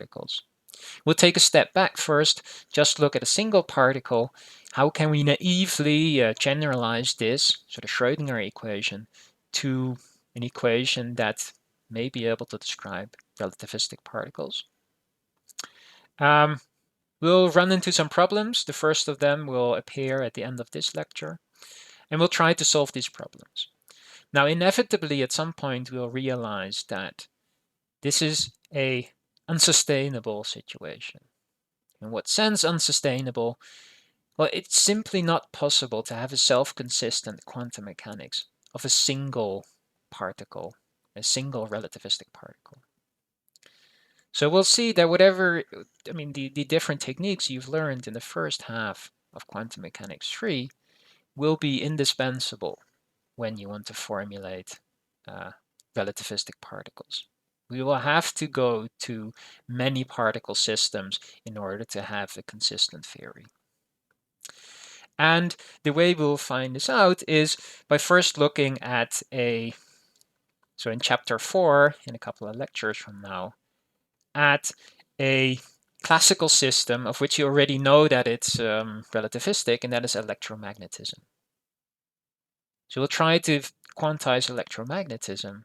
particles. We'll take a step back first, just look at a single particle. How can we naively generalize this, so the Schrodinger equation, to an equation that may be able to describe relativistic particles? We'll run into some problems. The first of them will appear at the end of this lecture, and we'll try to solve these problems. Now, inevitably, at some point, we'll realize that this is a unsustainable situation. In what sense unsustainable? Well, it's simply not possible to have a self-consistent quantum mechanics of a single particle, a single relativistic particle. So we'll see that the different techniques you've learned in the first half of Quantum Mechanics 3 will be indispensable when you want to formulate relativistic particles. We will have to go to many particle systems in order to have a consistent theory. And the way we'll find this out is by first looking at so in chapter 4, in a couple of lectures from now, at a classical system of which you already know that it's relativistic, and that is electromagnetism. So we'll try to quantize electromagnetism.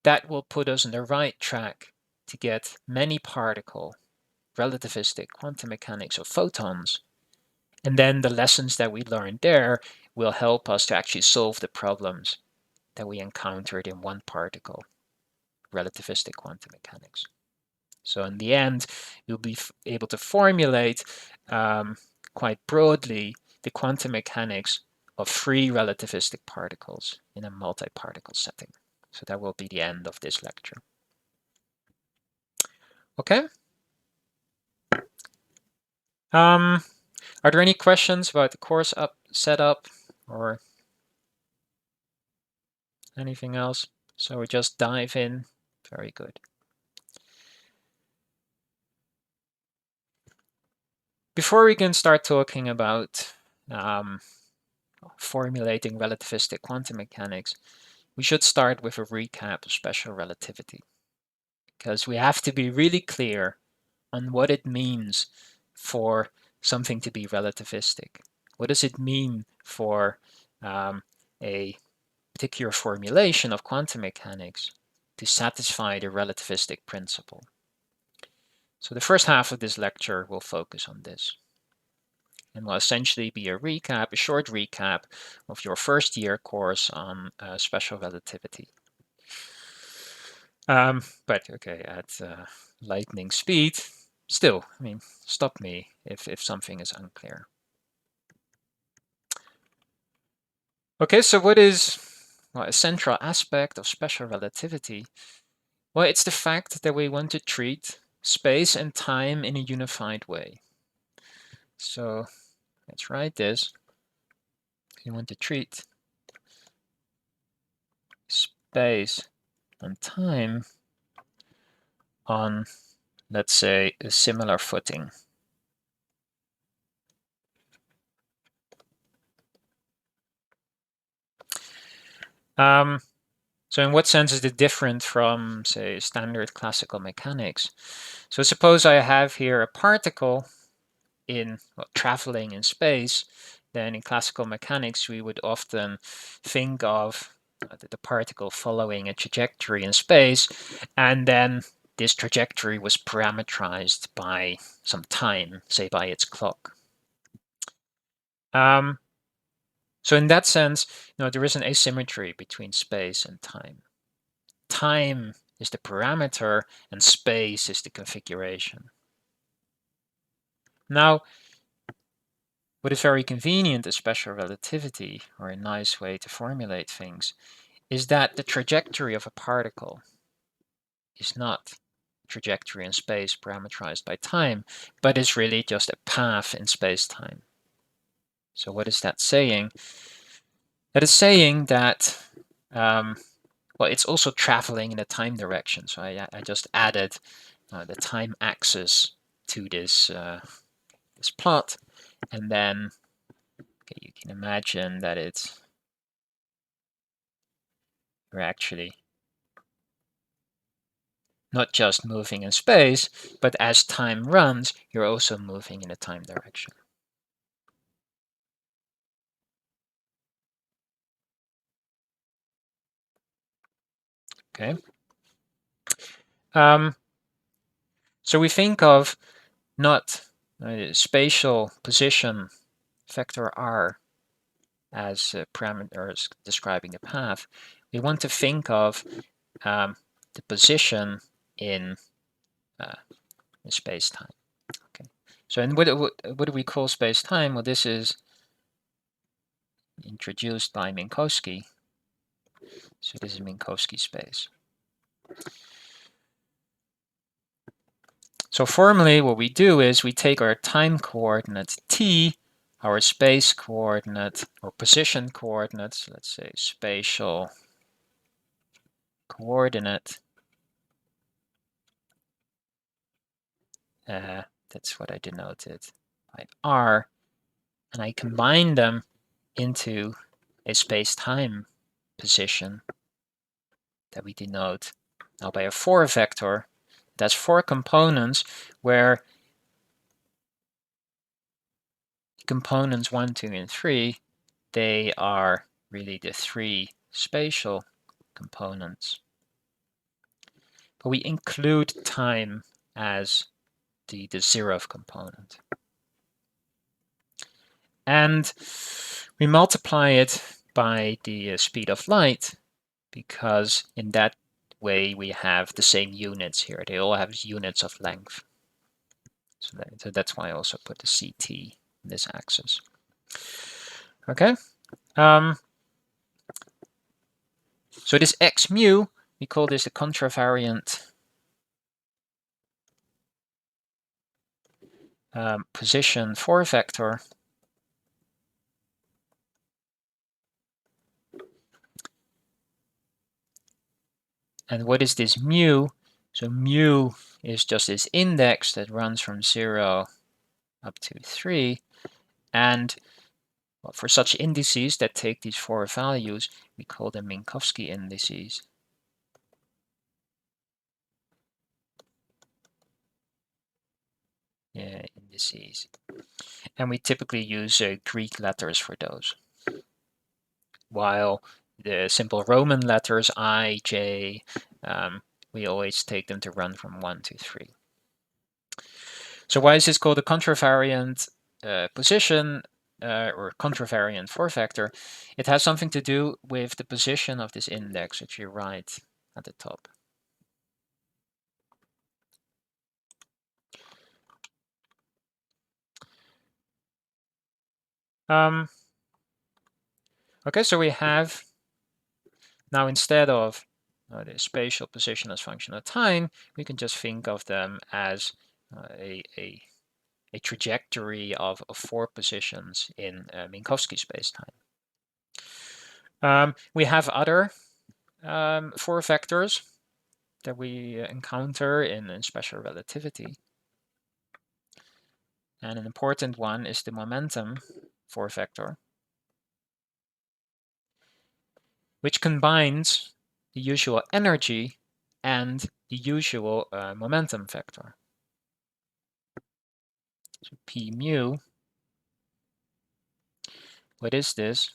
That will put us on the right track to get many particle relativistic quantum mechanics of photons. And then the lessons that we learned there will help us to actually solve the problems that we encountered in one particle relativistic quantum mechanics. So in the end, you'll be able to formulate quite broadly the quantum mechanics of 3 relativistic particles in a multi-particle setting. So that will be the end of this lecture. Okay. Are there any questions about the course setup or anything else? So we just dive in. Very good. Before we can start talking about formulating relativistic quantum mechanics, we should start with a recap of special relativity, because we have to be really clear on what it means for something to be relativistic. What does it mean for a particular formulation of quantum mechanics to satisfy the relativistic principle? So the first half of this lecture will focus on this, and will essentially be a short recap of your first year course on special relativity. But okay, at lightning speed. Still, stop me if something is unclear. Okay, so what is a central aspect of special relativity? Well, it's the fact that we want to treat space and time in a unified way. So let's write this. You want to treat space and time on, let's say, a similar footing. So in what sense is it different from, say, standard classical mechanics? So suppose I have here a particle traveling in space. Then in classical mechanics, we would often think of the particle following a trajectory in space, and then this trajectory was parameterized by some time, say by its clock. So in that sense, there is an asymmetry between space and time. Time is the parameter and space is the configuration. Now, what is very convenient is special relativity, or a nice way to formulate things, is that the trajectory of a particle is not a trajectory in space parameterized by time, but is really just a path in space-time. So what is that saying? That is saying that it's also traveling in a time direction. So I just added the time axis to this plot, and then you can imagine that not just moving in space, but as time runs, you're also moving in a time direction. Okay. So we think of not spatial position vector r as parameters describing the path. We want to think of the position in space-time. Okay. So, and what do we call space-time? Well, this is introduced by Minkowski. So this is Minkowski space. So formally, what we do is we take our time coordinate t, our space coordinate or position coordinates, let's say spatial coordinate. That's what I denoted by r, and I combine them into a space-time position that we denote now by a 4 vector. That's 4 components where components 1, 2, and 3, they are really the 3 spatial components. But we include time as the 0th component. And we multiply it by the speed of light, because in that way we have the same units here. They all have units of length. So that's why I also put the CT in this axis. Okay. So this x mu, we call this the contravariant position 4 vector. And what is this mu? So mu is just this index that runs from 0 up to 3. And well, for such indices that take these 4 values, we call them Minkowski indices. Indices. And we typically use Greek letters for those. While the simple Roman letters, I, J, we always take them to run from 1 to 3. So why is this called a contravariant position or contravariant 4 vector? It has something to do with the position of this index, which you write at the top. Okay, so we have now, instead of the spatial position as function of time, we can just think of them as a trajectory of 4 positions in Minkowski spacetime. We have other 4 vectors that we encounter in special relativity. And an important one is the momentum 4 vector, which combines the usual energy and the usual momentum vector. So P mu, what is this?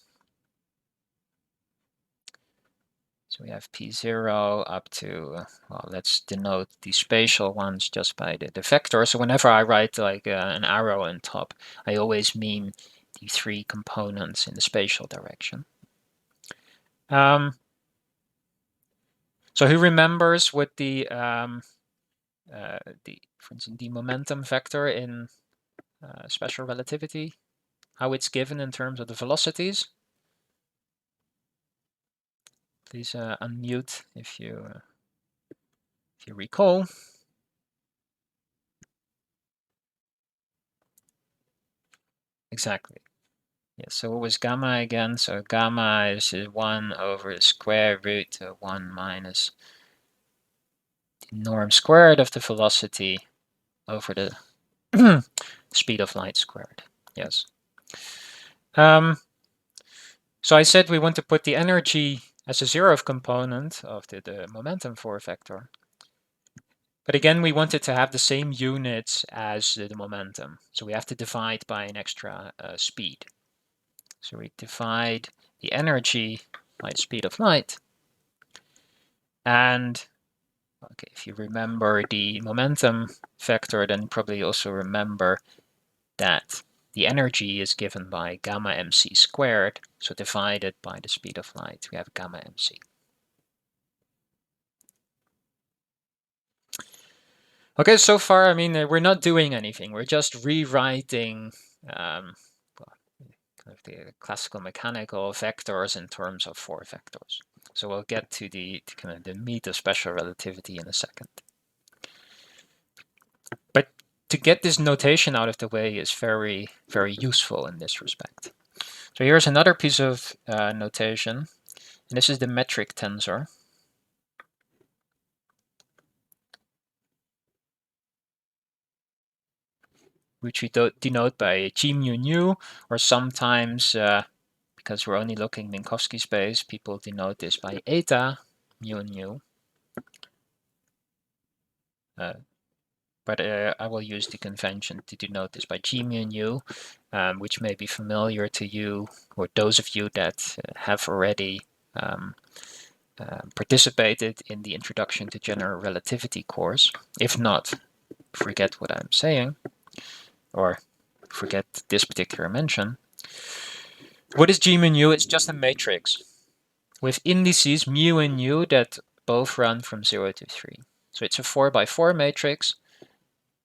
So we have P0 up to, well, let's denote the spatial ones just by the vector. So whenever I write like an arrow on top, I always mean the 3 components in the spatial direction. So who remembers what for instance, the momentum vector in special relativity, how it's given in terms of the velocities? Please unmute if you recall. Exactly. Yes, so what was gamma again? So gamma is 1 over the square root of 1 minus the norm squared of the velocity over the speed of light squared. Yes. So I said we want to put the energy as a 0th component of the momentum 4 vector. But again, we want it to have the same units as the momentum. So we have to divide by an extra speed. So we divide the energy by the speed of light. And okay, if you remember the momentum vector, then probably also remember that the energy is given by gamma mc squared. So divided by the speed of light, we have gamma mc. Okay, so far, I mean, we're not doing anything. We're just rewriting well, kind of the classical mechanical vectors in terms of four vectors. So we'll get to kind of the meat of special relativity in a second. But to get this notation out of the way is very, very useful in this respect. So here's another piece of notation, and this is the metric tensor. Which we denote by g mu nu, or sometimes, because we're only looking in Minkowski space, people denote this by eta mu nu. But I will use the convention to denote this by g mu nu, which may be familiar to you, or those of you that have already participated in the Introduction to General Relativity course. If not, forget what I'm saying, or forget this particular mention. What is g mu nu? It's just a matrix with indices mu and nu that both run from 0 to 3. So it's a 4 by 4 matrix,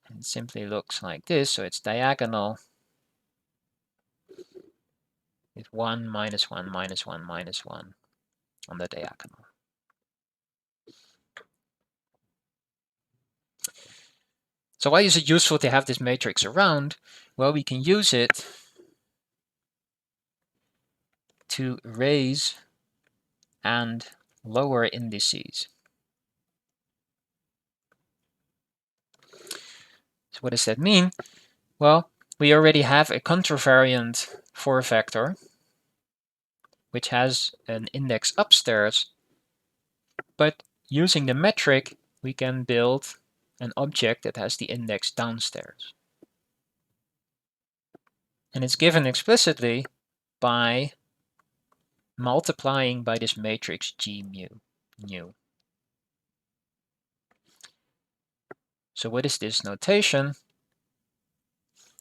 and it simply looks like this. So it's diagonal with 1, minus 1, minus 1, minus 1 on the diagonal. So why is it useful to have this matrix around? Well, we can use it to raise and lower indices. So what does that mean? Well, we already have a contravariant 4-vector, which has an index upstairs, but using the metric, we can build an object that has the index downstairs. And it's given explicitly by multiplying by this matrix g mu nu. So what is this notation?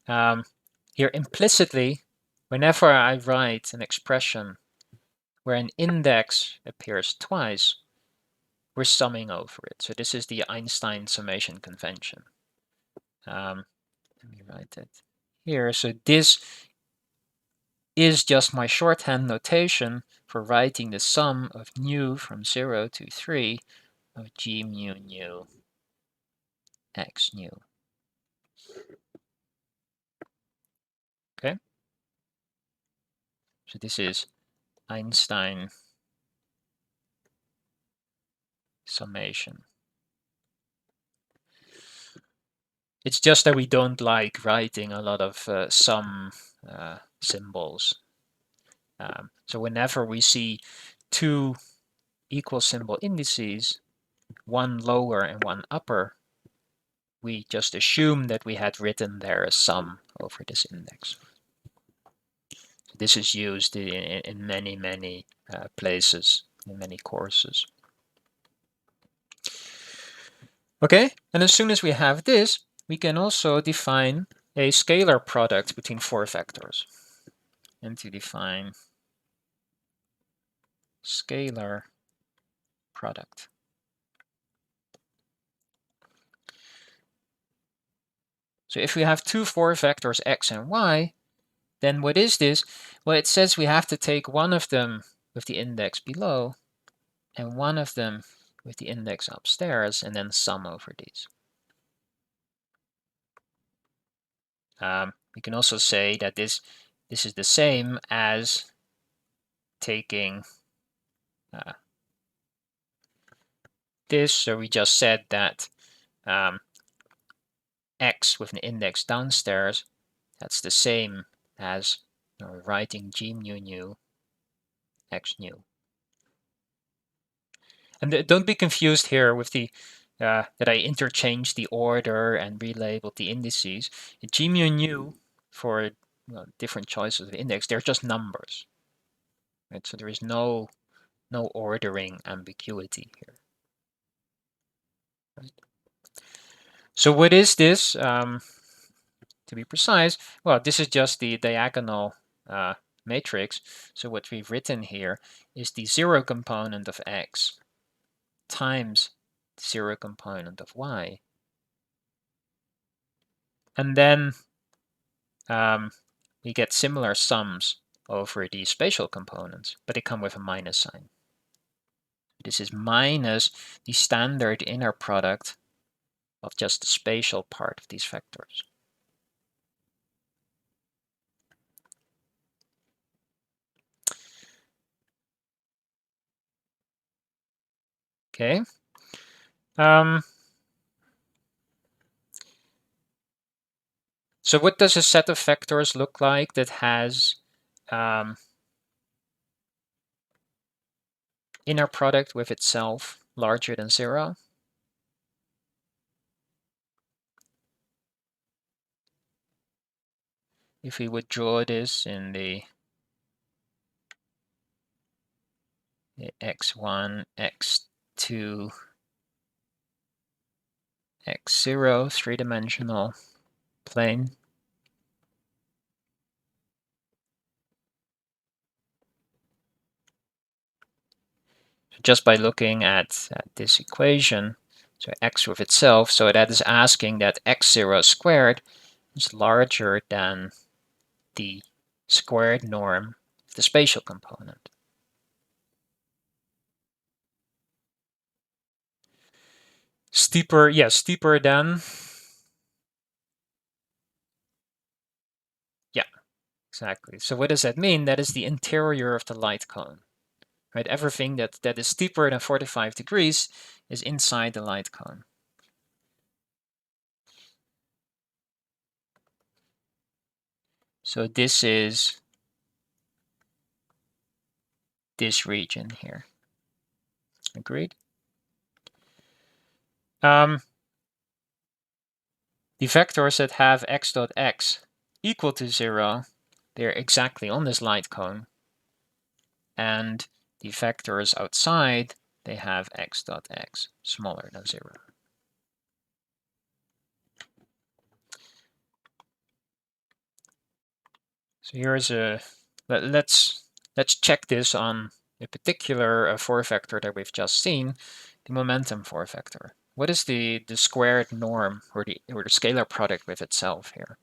Here implicitly, whenever I write an expression where an index appears twice, we're summing over it. So this is the Einstein summation convention. Let me write it here. So this is just my shorthand notation for writing the sum of nu from 0 to 3 of g mu nu x nu. Okay? So this is Einstein summation. It's just that we don't like writing a lot of sum symbols. So whenever we see two equal symbol indices, one lower and one upper, we just assume that we had written there a sum over this index. This is used in many, many places, in many courses. Okay, and as soon as we have this, we can also define a scalar product between 4 vectors. And to define scalar product. So if we have two 4 vectors x and y, then what is this? Well, it says we have to take one of them with the index below and one of them with the index upstairs and then sum over these. We can also say that this is the same as taking this. So we just said that x with an index downstairs, that's the same as writing g mu nu x nu. And don't be confused here with the that I interchange the order and relabeled the indices. G mu and nu for different choices of index, they're just numbers. Right? So there is no ordering ambiguity here. Right? So what is this? To be precise, well, this is just the diagonal matrix. So what we've written here is the zero component of x times the zero component of y. And then we get similar sums over the spatial components, but they come with a minus sign. This is minus the standard inner product of just the spatial part of these vectors. Okay. So what does a set of vectors look like that has inner product with itself larger than 0? If we would draw this in the x1, x2, x0 three-dimensional plane. Just by looking at this equation, so x with itself, so that is asking that x0 squared is larger than the squared norm of the spatial component. Steeper, yes, steeper than, yeah, exactly. So what does that mean? That is the interior of the light cone, right? Everything that is steeper than 45 degrees is inside the light cone. So this is this region here. Agreed? The vectors that have x dot x equal to 0, they're exactly on this light cone. And the vectors outside, they have x dot x smaller than 0. So here's a, let's check this on a particular 4-vector that we've just seen, the momentum 4-vector. What is the squared norm or the scalar product with itself here?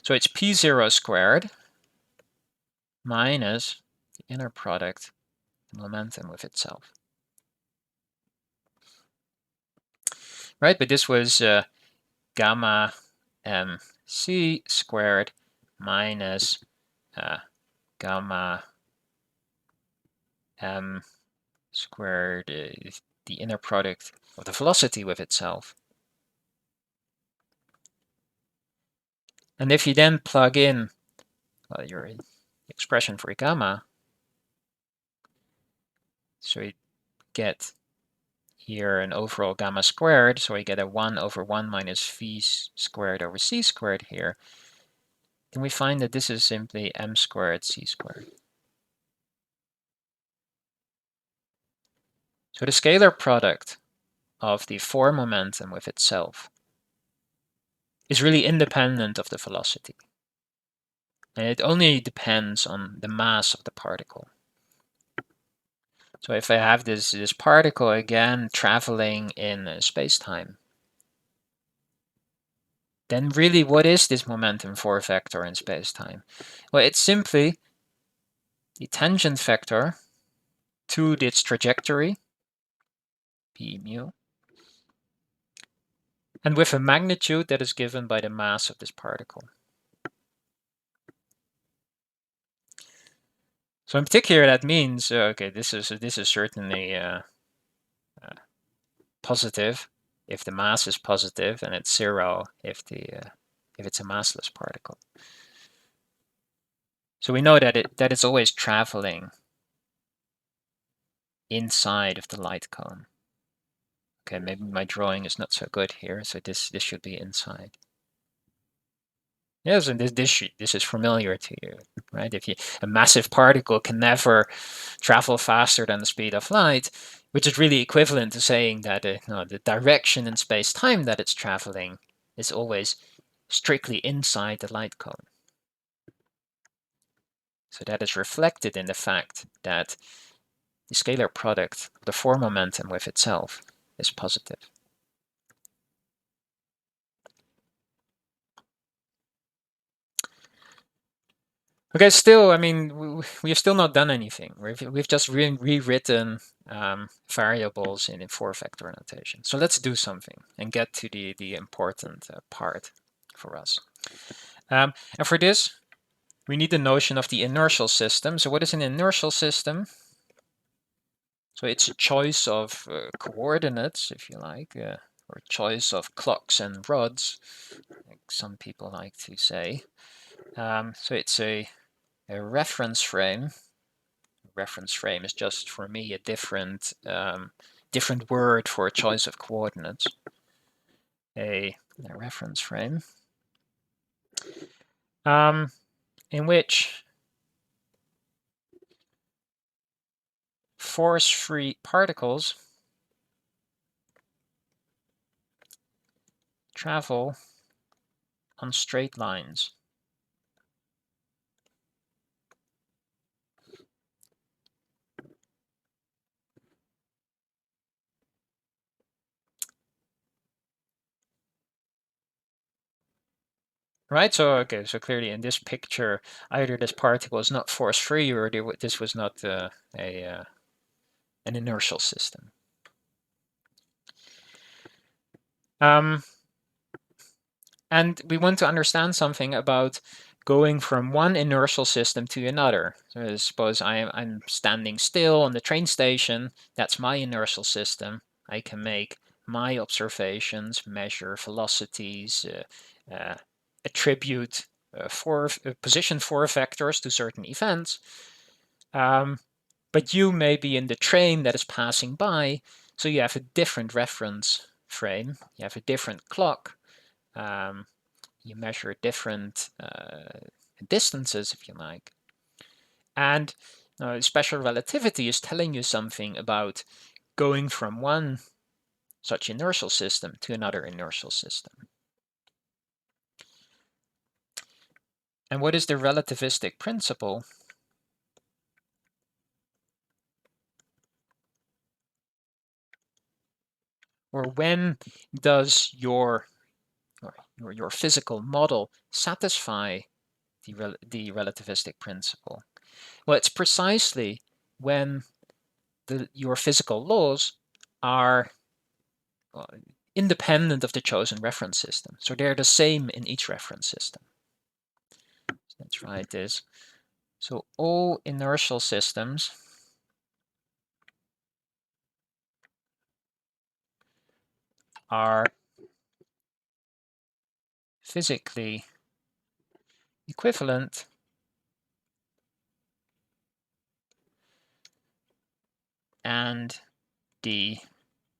So it's p0 squared minus the inner product, the momentum with itself. Right, but this was gamma mc squared minus gamma m squared, the inner product of the velocity with itself. And if you then plug in your expression for gamma, so you get here an overall gamma squared, so I get a 1 over 1 minus v squared over c squared here, then we find that this is simply m squared c squared. So the scalar product of the 4 momentum with itself is really independent of the velocity. And it only depends on the mass of the particle. So if I have this particle again traveling in space-time, then really what is this momentum 4-vector in space-time? Well, it's simply the tangent vector to its trajectory, p mu, and with a magnitude that is given by the mass of this particle. So in particular, that means okay, this is certainly positive if the mass is positive, and it's 0 if it's a massless particle. So we know that it's always traveling inside of the light cone. Okay, maybe my drawing is not so good here, so this should be inside. Yes, and this is familiar to you, right? If a massive particle can never travel faster than the speed of light, which is really equivalent to saying that the direction in space-time that it's traveling is always strictly inside the light cone. So that is reflected in the fact that the scalar product of the form momentum with itself is positive. Okay, still, I mean, we have still not done anything. We've just rewritten variables in four-vector notation. So let's do something and get to the important part for us. And for this, we need the notion of the inertial system. So what is an inertial system? So it's a choice of coordinates, if you like, or choice of clocks and rods, like some people like to say. So it's a reference frame. Reference frame is just, for me, a different word for a choice of coordinates. A reference frame in which force-free particles travel on straight lines. Right, so okay, so clearly in this picture, either this particle is not force-free or this was not an inertial system. And we want to understand something about going from one inertial system to another. So suppose I'm standing still on the train station, that's my inertial system. I can make my observations, measure velocities, attribute position four vectors to certain events. But you may be in the train that is passing by, so you have a different reference frame, you have a different clock, you measure different distances, if you like. And special relativity is telling you something about going from one such inertial system to another inertial system. And what is the relativistic principle? Or when does your physical model satisfy the relativistic principle? Well, it's precisely when your physical laws are independent of the chosen reference system. So they're the same in each reference system. So let's write this. So all inertial systems are physically equivalent and the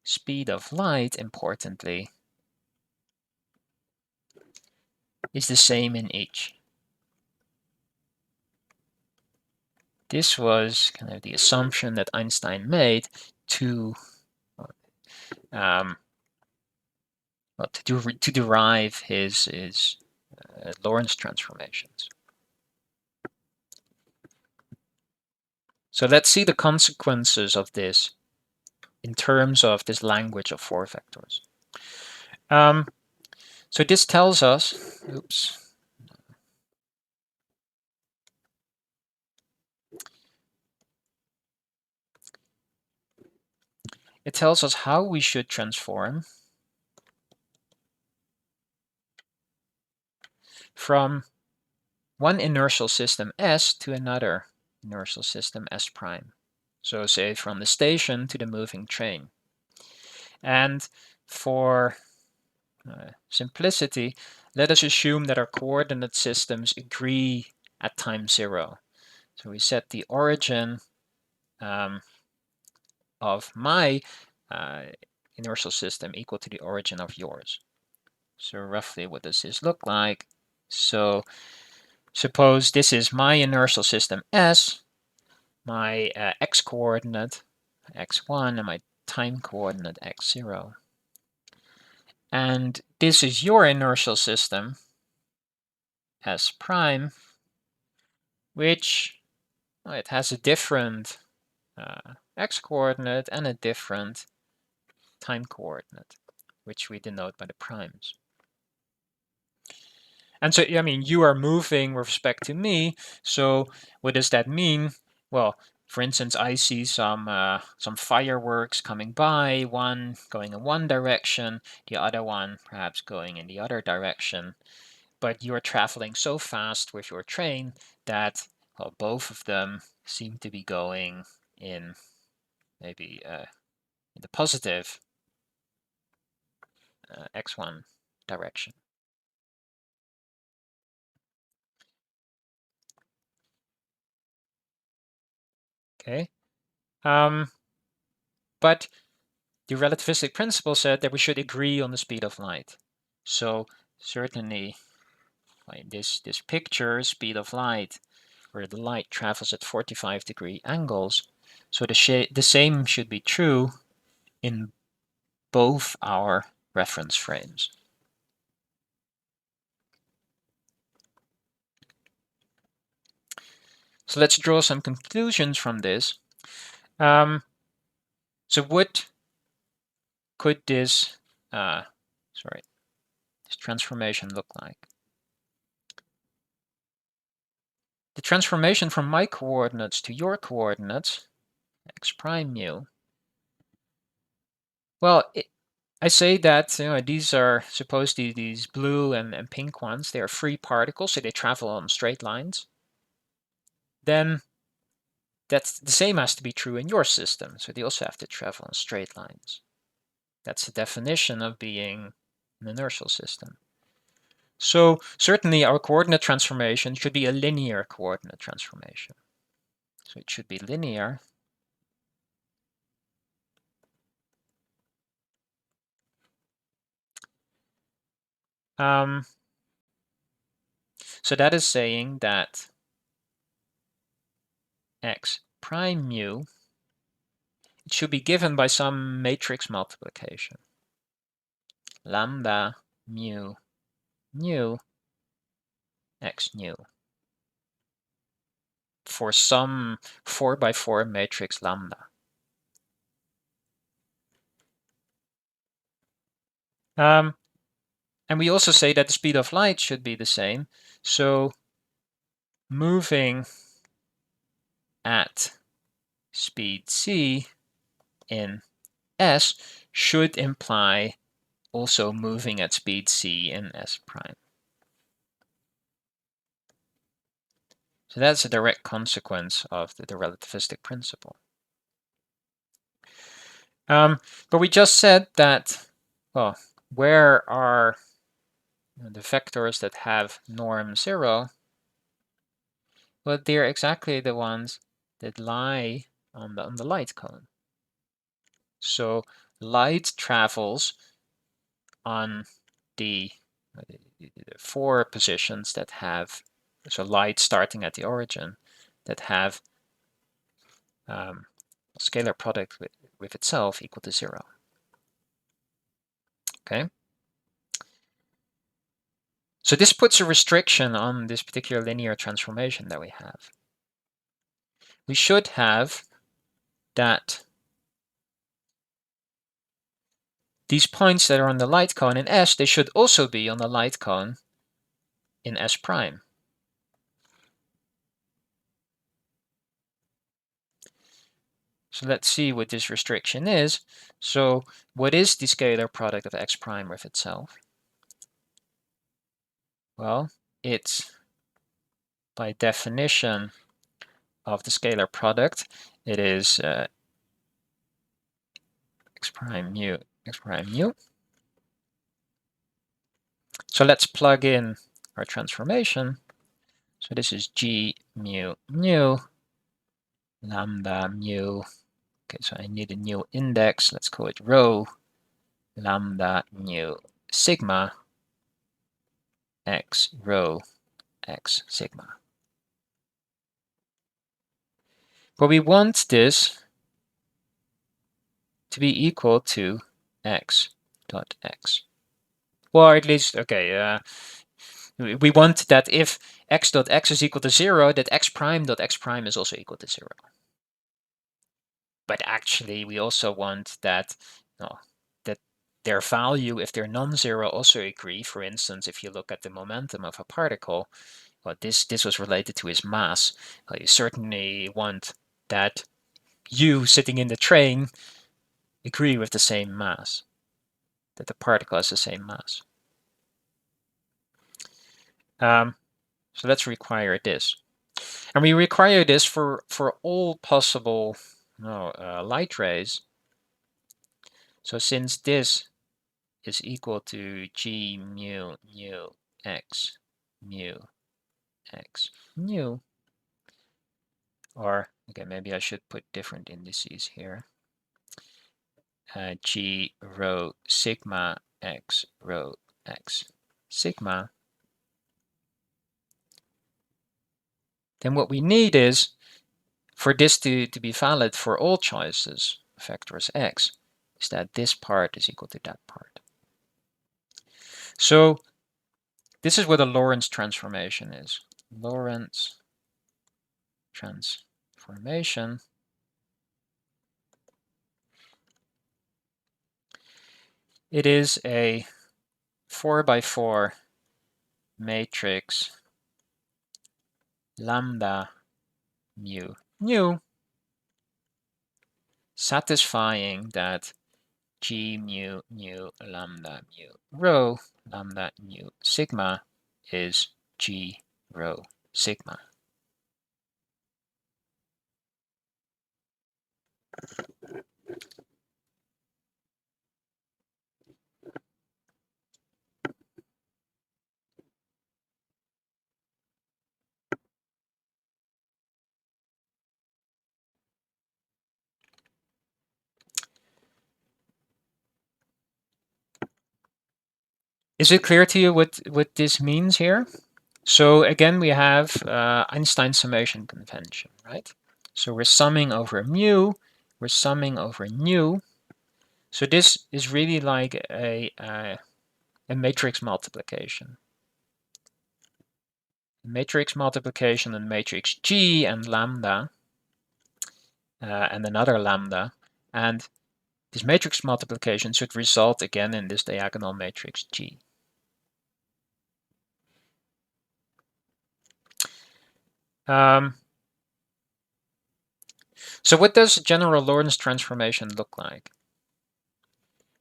speed of light, importantly, is the same in each. This was kind of the assumption that Einstein made to derive his Lorentz transformations. So let's see the consequences of this in terms of this language of four vectors. So this tells us, it tells us how we should transform from one inertial system S to another inertial system S prime. So say from the station to the moving train. And for simplicity, let us assume that our coordinate systems agree at time 0. So we set the origin of my inertial system equal to the origin of yours. So roughly what does this look like? So suppose this is my inertial system S, my x coordinate x1, and my time coordinate x0. And this is your inertial system S prime, which it has a different x coordinate and a different time coordinate, which we denote by the primes. And so, I mean, you are moving with respect to me. So what does that mean? Well, for instance, I see some fireworks coming by, one going in one direction, the other one perhaps going in the other direction. But you're traveling so fast with your train that, well, both of them seem to be going in maybe in the positive x1 direction. Okay. But the relativistic principle said that we should agree on the speed of light. So certainly, like this picture, speed of light, where the light travels at 45-degree angles. So the same should be true in both our reference frames. So let's draw some conclusions from this. So what could this transformation look like? The transformation from my coordinates to your coordinates, x prime mu. Well, I say that these are supposed to be these blue and pink ones. They are free particles, so they travel on straight lines. Then that's the same has to be true in your system. So they also have to travel on straight lines. That's the definition of being an inertial system. So certainly our coordinate transformation should be a linear coordinate transformation. So it should be linear. So that is saying that x prime mu, it should be given by some matrix multiplication. Lambda mu nu x nu for some 4x4 matrix lambda. And we also say that the speed of light should be the same. So moving at speed c in S should imply also moving at speed c in S prime. So that's a direct consequence of the relativistic principle. But we just said that, well, where are the vectors that have norm 0? Well, they're exactly the ones that lie on the light cone. So light travels on the 4 positions that have, so light starting at the origin, that have a scalar product with itself equal to 0. Okay. So this puts a restriction on this particular linear transformation that we have. We should have that these points that are on the light cone in S, they should also be on the light cone in S prime. So let's see what this restriction is. So what is the scalar product of x prime with itself? Well, it's by definition of the scalar product, it is x prime mu. So let's plug in our transformation. So this is g mu nu lambda mu. Okay, so I need a new index. Let's call it rho lambda nu sigma x rho x sigma. But we want this to be equal to x dot x. Well, at least, okay, we want that if x dot x is equal to 0, that x prime dot x prime is also equal to 0. But actually, we also want that, that their value, if they're non-zero, also agree. For instance, if you look at the momentum of a particle, well, this was related to his mass. Well, you certainly want that you sitting in the train agree with the same mass, that the particle has the same mass. So let's require this. And we require this for all possible light rays. So since this is equal to g mu nu x mu x nu, or okay, maybe I should put different indices here. G rho sigma x rho x sigma. Then what we need is for this to be valid for all choices, vectors x, is that this part is equal to that part. So this is what a Lorentz transformation is. Lorentz transformation it is a 4x4 matrix lambda mu nu satisfying that g mu nu lambda mu rho lambda nu sigma is g rho sigma. Is it clear to you what this means here? So again, we have Einstein summation convention, right? So we're summing over mu, we're summing over nu. So this is really like a matrix multiplication. Matrix multiplication and matrix G and lambda, and another lambda. And this matrix multiplication should result again in this diagonal matrix G. So what does general Lorentz transformation look like?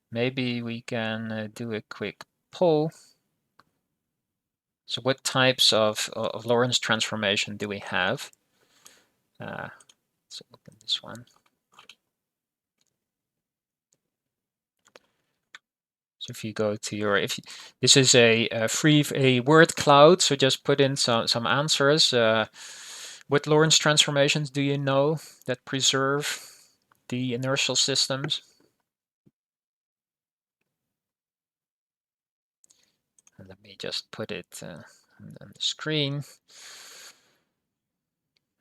Maybe we can do a quick poll. So what types of Lorentz transformation do we have? Let's open this one. So if you go to your, this is a word cloud, so just put in some answers. What Lorentz transformations do you know that preserve the inertial systems? And let me just put it on the screen.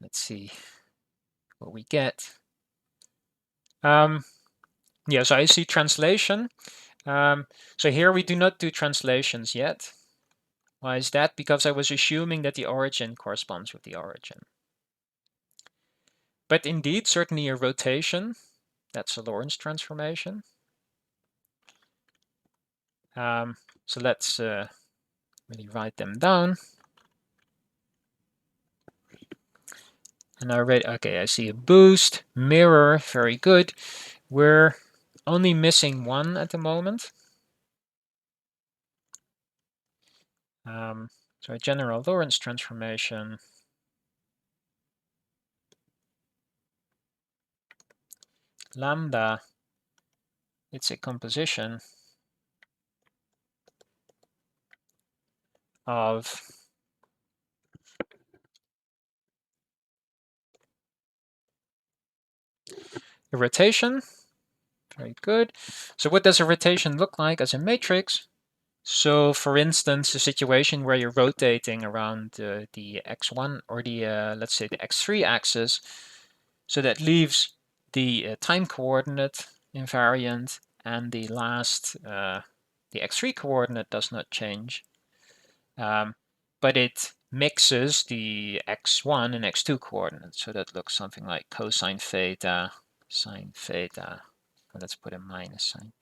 Let's see what we get. Yeah, so I see translation. So here we do not do translations yet. Why is that? Because I was assuming that the origin corresponds with the origin. But indeed, certainly a rotation, that's a Lorentz transformation. So let's really write them down. And okay, I see a boost, mirror, very good. We're only missing one at the moment. So a general Lorentz transformation. Lambda, it's a composition of a rotation, Very good. So what does a rotation look like as a matrix? So for instance, a situation where you're rotating around the x1 or the, let's say the x3 axis, so that leaves the time coordinate invariant, and the last, the x3 coordinate does not change, but it mixes the x1 and x2 coordinates. So that looks something like cosine theta, sine theta. Let's put a minus sign.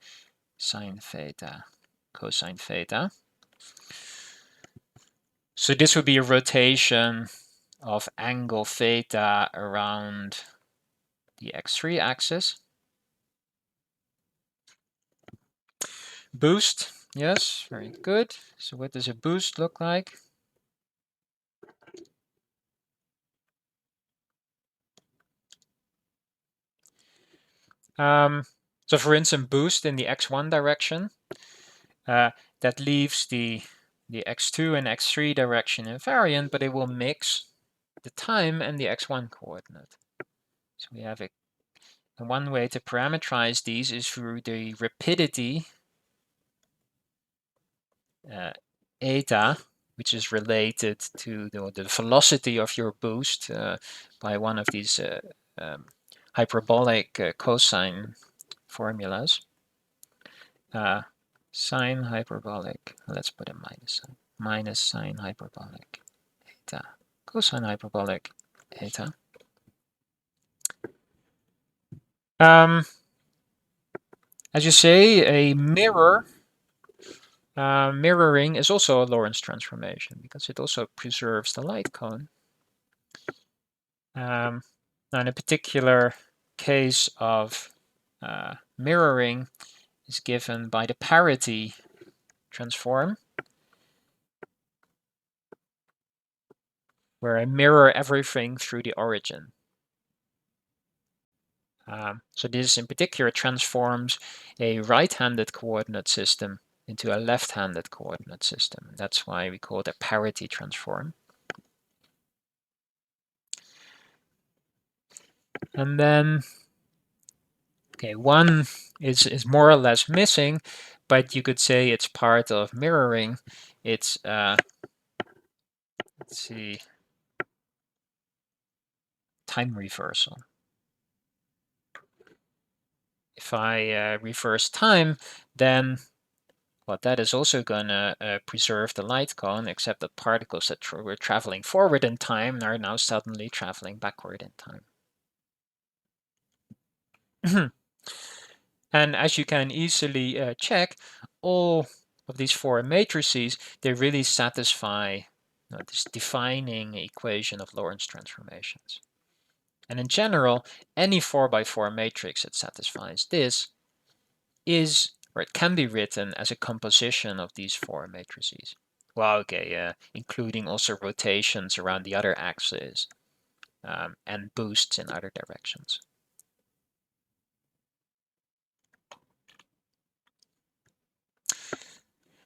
Sine theta, cosine theta. So this would be a rotation of angle theta around the x3 axis. Boost, yes, very good. So what does a boost look like? So for instance, boost in the x1 direction, that leaves the x2 and x3 direction invariant, but it will mix the time and the x1 coordinate. So we have and one way to parameterize these is through the rapidity eta, which is related to the velocity of your boost by one of these hyperbolic cosine formulas. Sine hyperbolic, let's put a minus sign, minus sine hyperbolic eta, cosine hyperbolic eta. As you say, a mirror, mirroring is also a Lorentz transformation because it also preserves the light cone. Now, in a particular case of mirroring is given by the parity transform, where I mirror everything through the origin. So this in particular transforms a right-handed coordinate system into a left-handed coordinate system. That's why we call it a parity transform. And then, okay, one is more or less missing, but you could say it's part of mirroring. It's, let's see, time reversal. If I reverse time, then well, that is also going to preserve the light cone, except that particles that were traveling forward in time are now suddenly traveling backward in time. And as you can easily check, all of these four matrices, they really satisfy this defining equation of Lorentz transformations. And in general, any 4x4 matrix that satisfies this is, or it can be written as a composition of these four matrices. Well, okay, including also rotations around the other axes and boosts in other directions.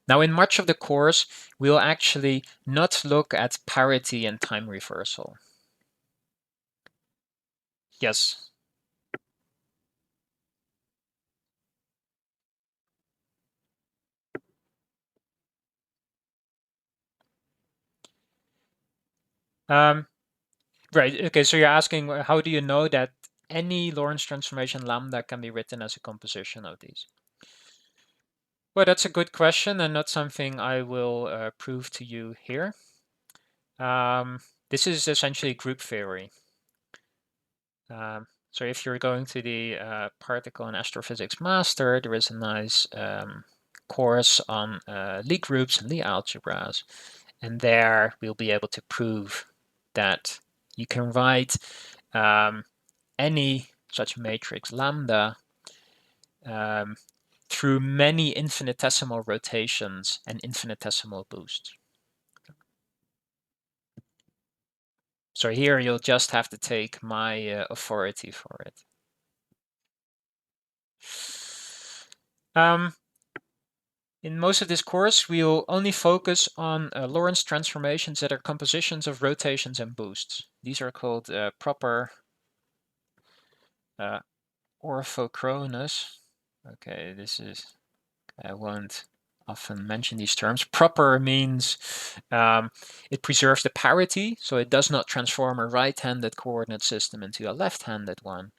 Now, in much of the course, we'll actually not look at parity and time reversal. Yes. Right, okay, so you're asking how do you know that any Lorentz transformation lambda can be written as a composition of these? Well, that's a good question and not something I will prove to you here. This is essentially group theory. So if you're going to the particle and astrophysics master, there is a nice course on Lie groups and Lie algebras. And there we'll be able to prove that you can write any such matrix lambda through many infinitesimal rotations and infinitesimal boosts. So here you'll just have to take my authority for it. In most of this course, we'll only focus on Lorentz transformations that are compositions of rotations and boosts. These are called proper orthochronous Okay, I won't often mention these terms. Proper means it preserves the parity, so it does not transform a right-handed coordinate system into a left-handed one.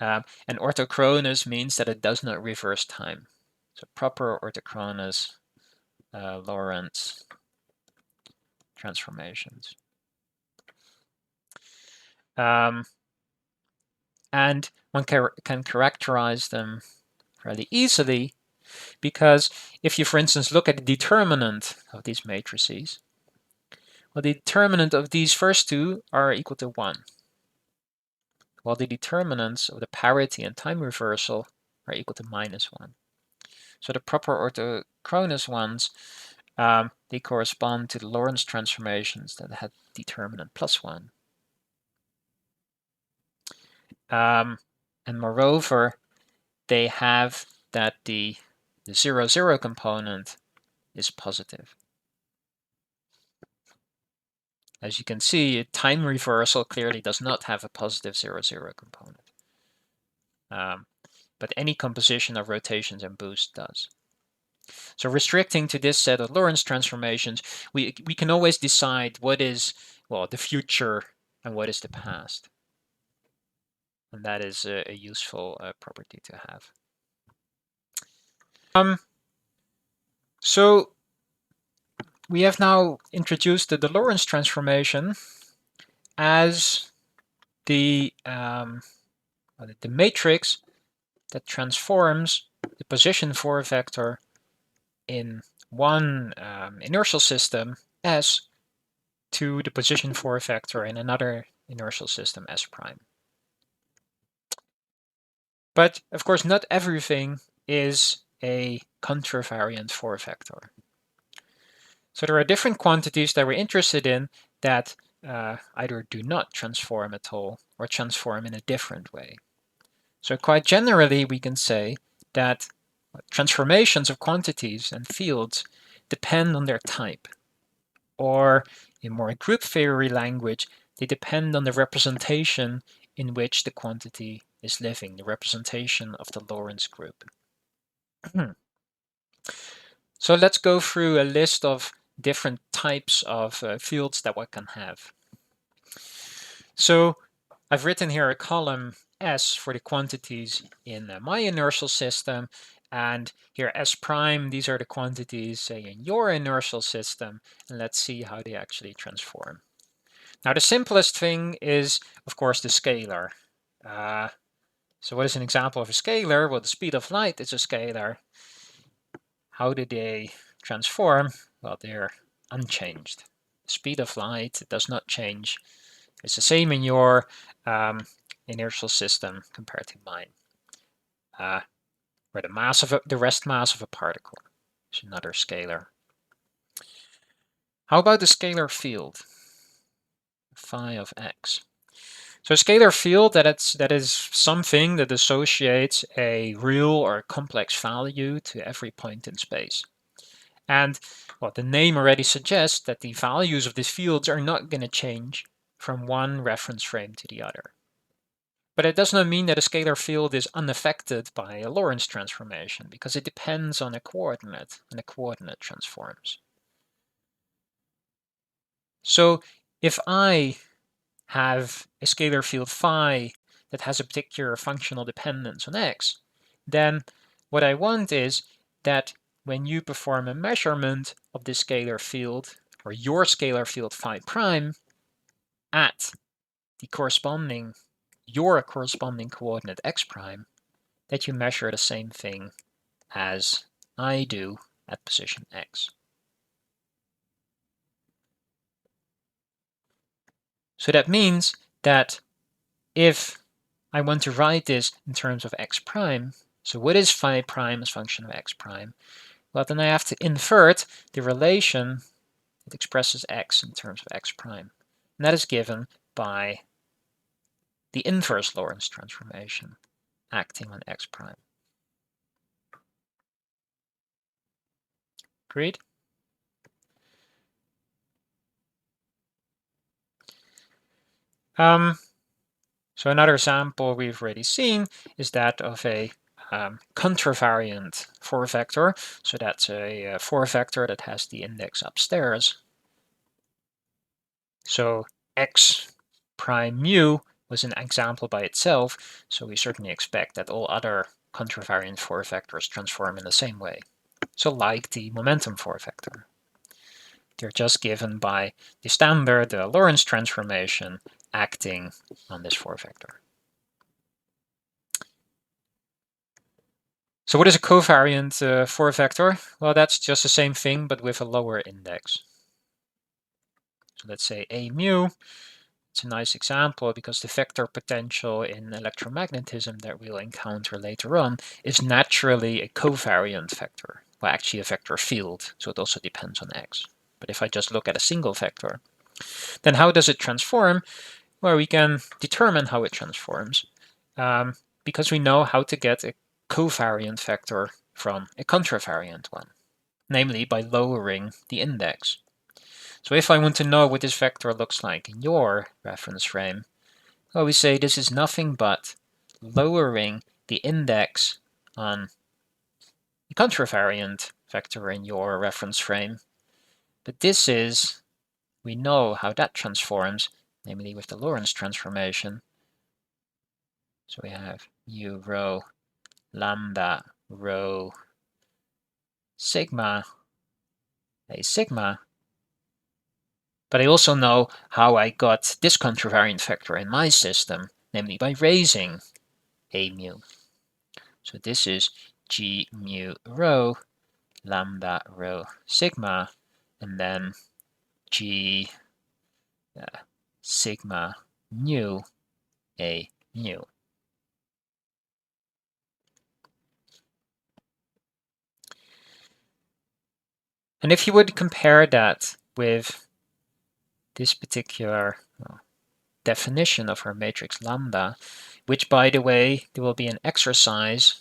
And orthochronous means that it does not reverse time. So proper orthochronous Lorentz transformations. And one can characterize them fairly easily, because if you, for instance, look at the determinant of these matrices, well, the determinant of these first two are equal to 1, while the determinants of the parity and time reversal are equal to -1. So the proper orthochronous ones, they correspond to the Lorentz transformations that had determinant +1. And moreover, they have that the 0,0 component is positive. As you can see, time reversal clearly does not have a positive 0,0 component. But any composition of rotations and boosts does. So restricting to this set of Lorentz transformations, we can always decide what is, well, the future and what is the past. And that is a useful property to have. So we have now introduced the Lorentz transformation as the matrix that transforms the position for a vector in one inertial system S to the position for a vector in another inertial system S prime. But of course, not everything is a contravariant for a vector. So there are different quantities that we're interested in that either do not transform at all or transform in a different way. So quite generally, we can say that transformations of quantities and fields depend on their type, or in more group theory language, they depend on the representation in which the quantity is living, the representation of the Lorentz group. So let's go through a list of different types of fields that one can have. So I've written here a column S for the quantities in my inertial system, and here S prime, these are the quantities, say, in your inertial system, and let's see how they actually transform. Now the simplest thing is, of course, the scalar. So what is an example of a scalar? Well, the speed of light is a scalar. How do they transform? Well, they're unchanged. The speed of light does not change. It's the same in your inertial system compared to mine, where the rest mass of a particle is another scalar. How about the scalar field, phi of x? So a scalar field, that is something that associates a real or complex value to every point in space. And well, the name already suggests that the values of these fields are not going to change from one reference frame to the other. But it does not mean that a scalar field is unaffected by a Lorentz transformation, because it depends on a coordinate, and the coordinate transforms. So if I have a scalar field phi that has a particular functional dependence on x, then what I want is that when you perform a measurement of this scalar field, or your scalar field phi prime, at your corresponding coordinate x prime, that you measure the same thing as I do at position x. So that means that if I want to write this in terms of x prime, so what is phi prime as function of x prime? Well, then I have to invert the relation that expresses x in terms of x prime. And that is given by the inverse Lorentz transformation acting on x prime. Agreed? So another example we've already seen is that of a contravariant 4-vector. So that's a 4-vector that has the index upstairs. So x prime mu was an example by itself, so we certainly expect that all other contravariant 4-vectors transform in the same way. So like the momentum 4-vector. They're just given by the standard, the Lorentz transformation, acting on this 4-vector. So what is a covariant 4-vector? Well, that's just the same thing, but with a lower index. So let's say A mu. It's a nice example because the vector potential in electromagnetism that we'll encounter later on is naturally a covariant vector. Well, actually a vector field, so it also depends on x. But if I just look at a single vector, then how does it transform? Well, we can determine how it transforms because we know how to get a covariant vector from a contravariant one, namely by lowering the index. So if I want to know what this vector looks like in your reference frame, well, we say this is nothing but lowering the index on the contravariant vector in your reference frame. But this is, we know how that transforms, namely with the Lorentz transformation. So we have u rho lambda rho sigma a sigma. But I also know how I got this contravariant vector in my system, namely by raising a mu. So this is g mu rho lambda rho sigma, and then g sigma mu a mu. And if you would compare that with this particular definition of our matrix lambda, which, by the way, there will be an exercise,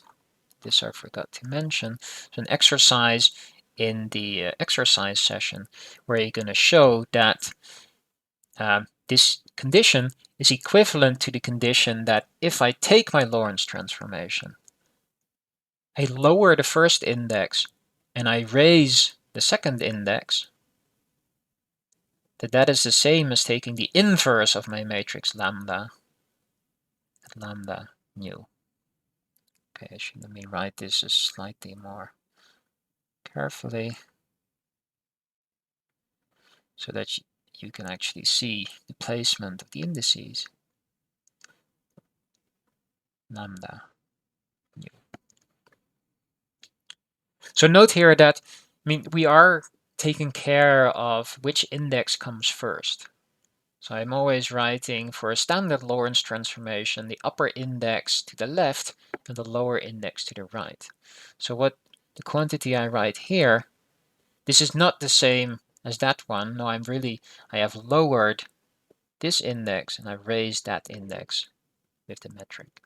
this I forgot to mention, so an exercise in the exercise session where you're going to show that this condition is equivalent to the condition that if I take my Lorentz transformation, I lower the first index and I raise the second index, that is the same as taking the inverse of my matrix lambda at lambda mu. Okay, let me write this slightly more carefully so that you can actually see the placement of the indices. Lambda mu. So note here that, we are taking care of which index comes first. So I'm always writing for a standard Lorentz transformation the upper index to the left and the lower index to the right. So what the quantity I write here, this is not the same as that one. No, I have lowered this index and I raised that index with the metric.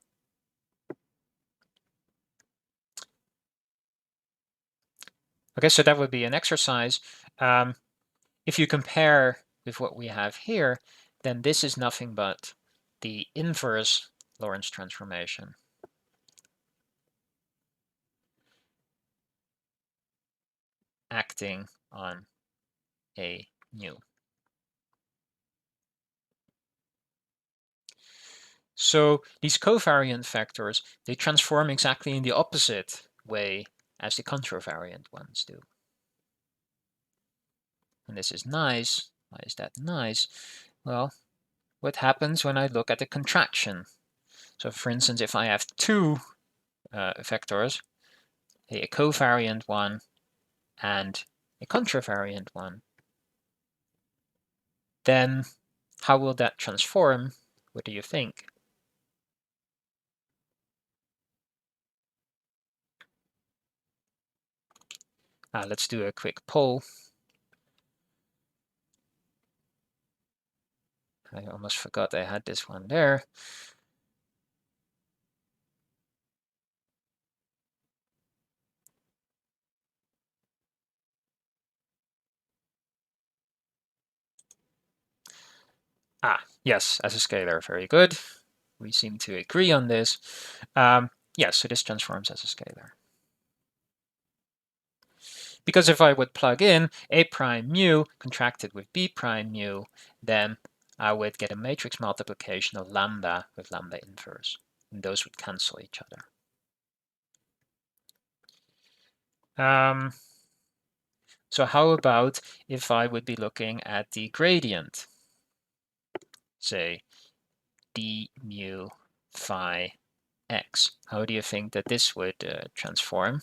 Okay, so that would be an exercise. If you compare with what we have here, then this is nothing but the inverse Lorentz transformation. Acting on a mu. So these covariant vectors, they transform exactly in the opposite way as the contravariant ones do. And this is nice. Why is that nice? Well, what happens when I look at the contraction? So for instance, if I have two vectors, a covariant one and a contravariant one, then how will that transform? What do you think? Let's do a quick poll. I almost forgot I had this one there. Yes, as a scalar, very good. We seem to agree on this. Yes, so this transforms as a scalar. Because if I would plug in A prime mu contracted with B prime mu, then I would get a matrix multiplication of lambda with lambda inverse. And those would cancel each other. So how about if I would be looking at the gradient? Say d mu phi x. How do you think that this would transform?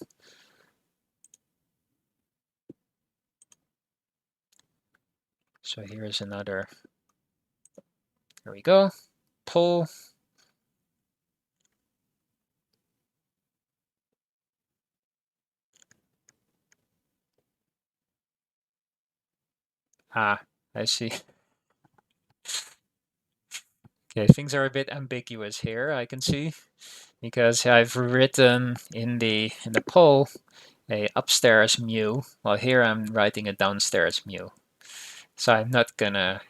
So here's another, there we go, pull. Ah, I see. Okay, things are a bit ambiguous here, I can see, because I've written in the poll a upstairs mu, while here I'm writing a downstairs mu. So I'm not gonna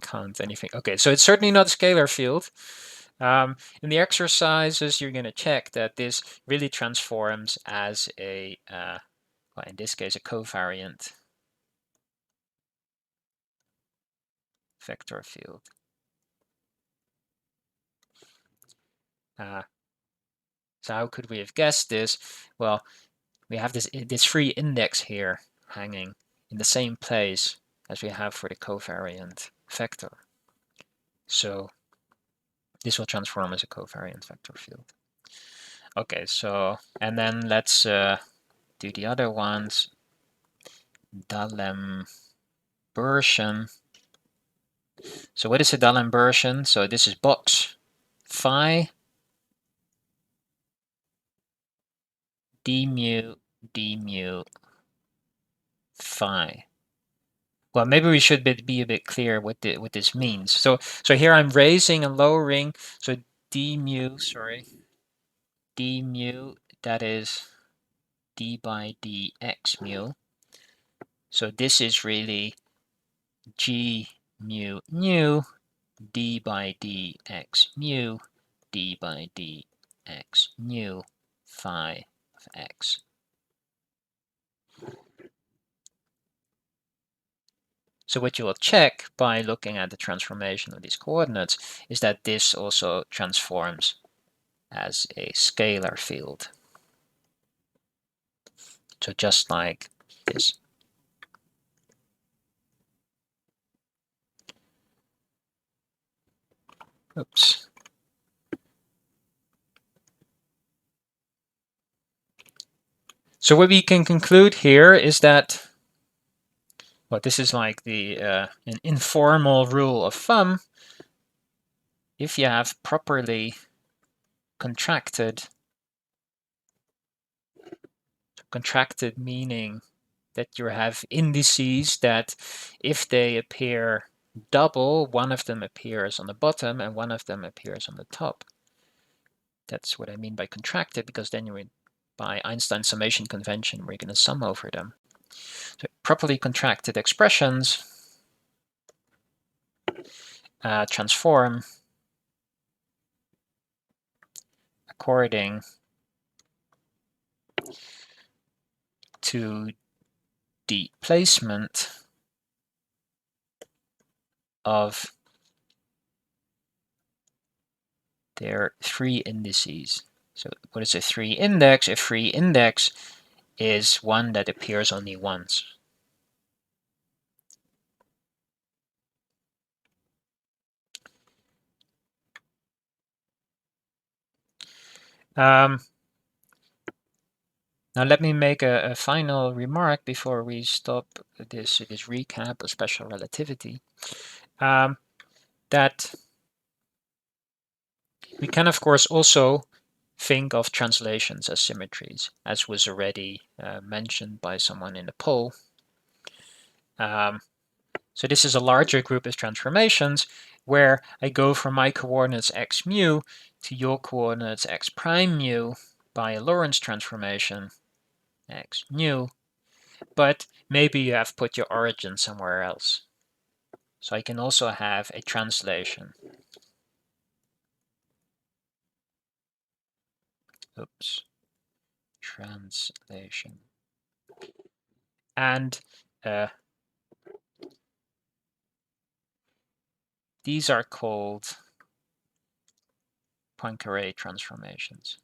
count anything. Okay, so it's certainly not a scalar field. In the exercises, you're gonna check that this really transforms as a, well, in this case, a covariant vector field. So how could we have guessed this? Well, we have this free index here hanging in the same place as we have for the covariant vector. So this will transform as a covariant vector field. Okay, so, and then let's do the other ones. D'Alembert. So what is a D'Alembert? So this is box phi d mu phi. Well, maybe we should be a bit clear what this means. So here I'm raising and lowering. So d mu, that is d by dx mu. So this is really g mu nu d by dx mu d by dx nu phi of x. So what you will check by looking at the transformation of these coordinates is that this also transforms as a scalar field. So just like this. Oops. So what we can conclude here is that, well, this is like the an informal rule of thumb. If you have properly contracted meaning that you have indices that if they appear double, one of them appears on the bottom and one of them appears on the top. That's what I mean by contracted, because then you're by Einstein summation convention, we're going to sum over them. So properly contracted expressions transform according to the placement of their three indices. So what is a free index? A free index is one that appears only once. Now let me make a final remark before we stop this recap of special relativity. That we can, of course, also think of translations as symmetries, as was already mentioned by someone in the poll. So this is a larger group of transformations where I go from my coordinates x mu to your coordinates x prime mu by a Lorentz transformation x nu, but maybe you have put your origin somewhere else. So I can also have a translation. Oops. Translation. And these are called Poincare transformations.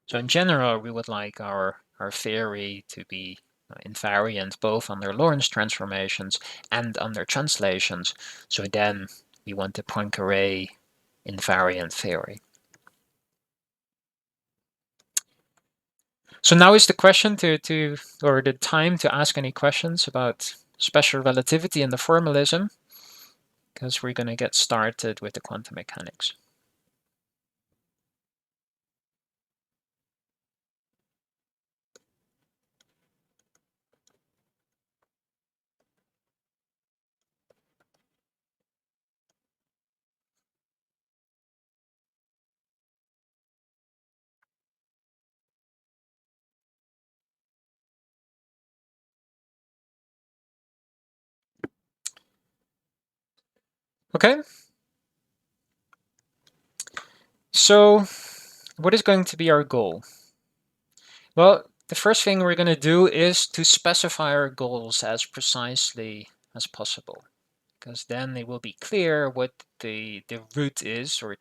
So in general, we would like our theory to be invariant both under Lorentz transformations and under translations. So then we want the Poincare invariant theory. So now is the question or the time to ask any questions about special relativity and the formalism, because we're going to get started with the quantum mechanics. Okay. So what is going to be our goal? Well, the first thing we're going to do is to specify our goals as precisely as possible, because then it will be clear what the route is, or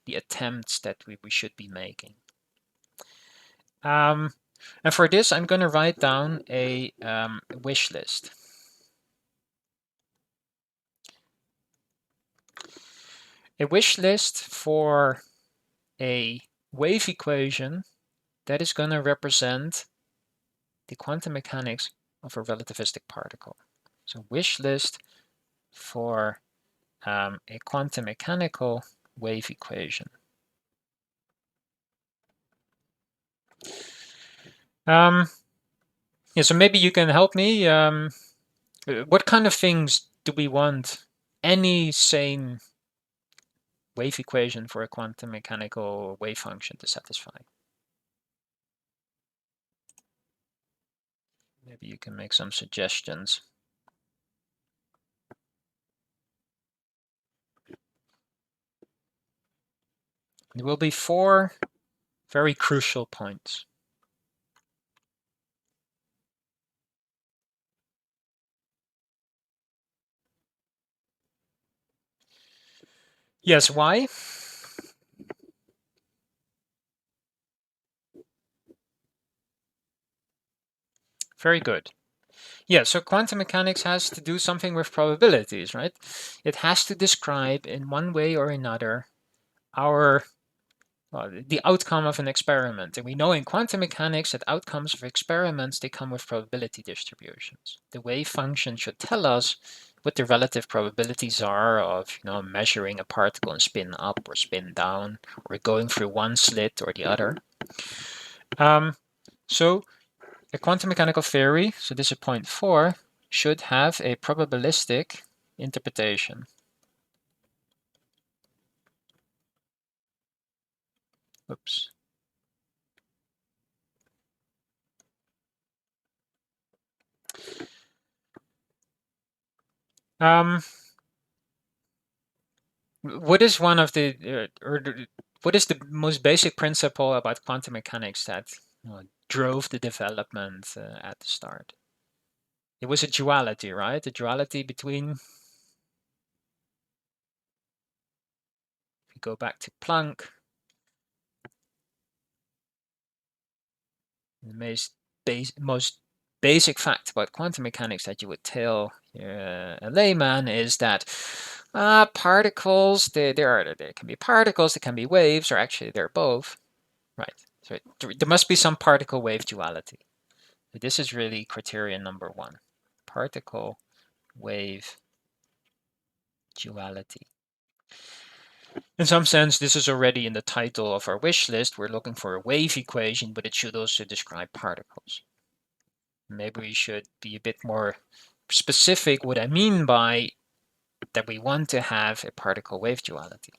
the attempts that we should be making. And for this, I'm going to write down a wish list. A wish list for a wave equation that is going to represent the quantum mechanics of a relativistic particle. So wish list for a quantum mechanical wave equation. Yeah, so maybe you can help me. What kind of things do we want any sane wave equation for a quantum mechanical wave function to satisfy? Maybe you can make some suggestions. There will be 4 very crucial points. Yes, why? Very good. Yeah, so quantum mechanics has to do something with probabilities, right? It has to describe in one way or another the outcome of an experiment. And we know in quantum mechanics that outcomes of experiments, they come with probability distributions. The wave function should tell us what the relative probabilities are of measuring a particle in spin up or spin down, or going through one slit or the other. So a quantum mechanical theory, so this is point 4, should have a probabilistic interpretation. Oops. What is one of what is the most basic principle about quantum mechanics that drove the development at the start? It was a duality, right? A duality between, if we go back to Planck, the most basic fact about quantum mechanics that you would tell a layman is that particles, there can be particles, there can be waves, or actually they're both, right? So there must be some particle wave duality. So this is really criterion number 1, particle wave duality. In some sense, this is already in the title of our wish list. We're looking for a wave equation, but it should also describe particles. Maybe we should be a bit more specific what I mean by that we want to have a particle wave duality.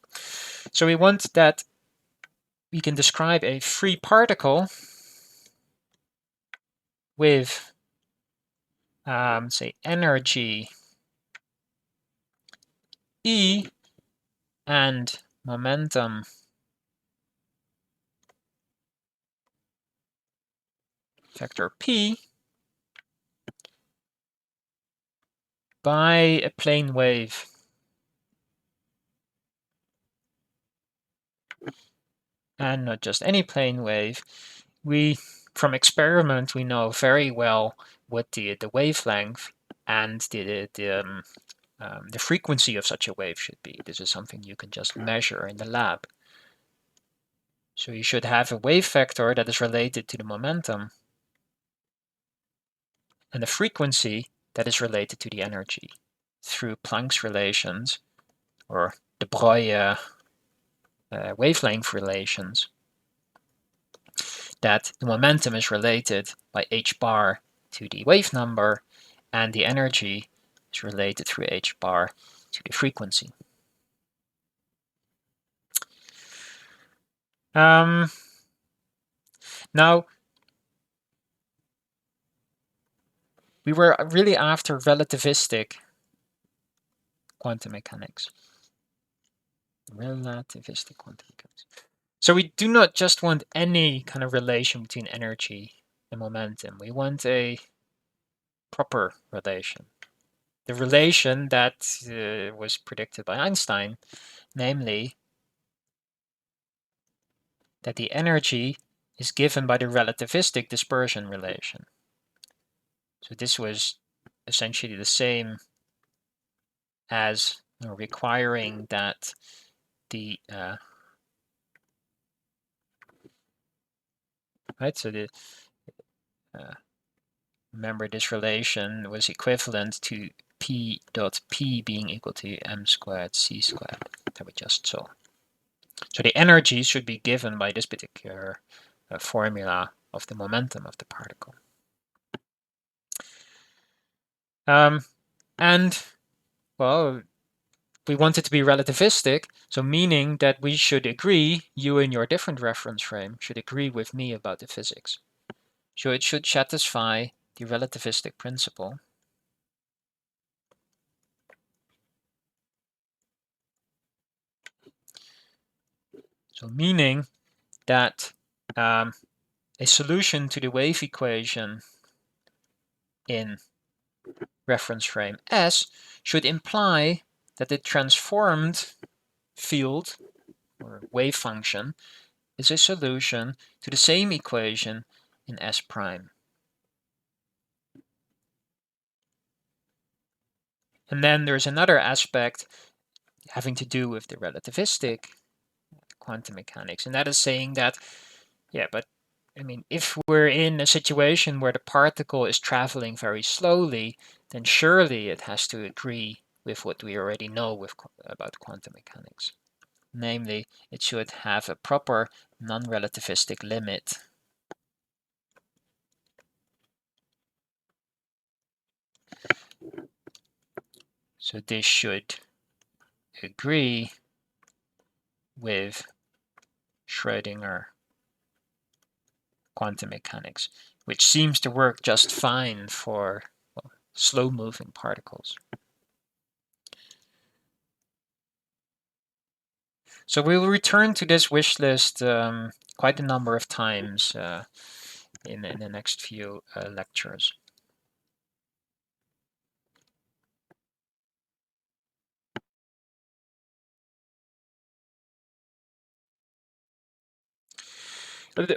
So we want that we can describe a free particle with, say, energy E and momentum vector P by a plane wave. And not just any plane wave. From experiment, we know very well what the wavelength and the frequency of such a wave should be. This is something you can just measure in the lab. So you should have a wave vector that is related to the momentum and the frequency that is related to the energy through Planck's relations or de Broglie wavelength relations, that the momentum is related by h bar to the wave number and the energy is related through h bar to the frequency. Now, we were really after relativistic quantum mechanics. Relativistic quantum mechanics. So we do not just want any kind of relation between energy and momentum. We want a proper relation. The relation that was predicted by Einstein, namely that the energy is given by the relativistic dispersion relation. So this was essentially the same as requiring that the right. So the remember this relation was equivalent to P dot P being equal to m squared c squared that we just saw. So the energy should be given by this particular formula of the momentum of the particle. And well, we want it to be relativistic, so meaning that we should agree, you in your different reference frame should agree with me about the physics. So it should satisfy the relativistic principle. So meaning that a solution to the wave equation in reference frame S should imply that the transformed field or wave function is a solution to the same equation in S prime. And then there's another aspect having to do with the relativistic quantum mechanics, and that is saying that, yeah, but I mean, if we're in a situation where the particle is traveling very slowly, then surely it has to agree with what we already know about quantum mechanics. Namely, it should have a proper non-relativistic limit. So this should agree with Schrodinger quantum mechanics, which seems to work just fine for slow-moving particles. So we will return to this wish list quite a number of times in the next few lectures.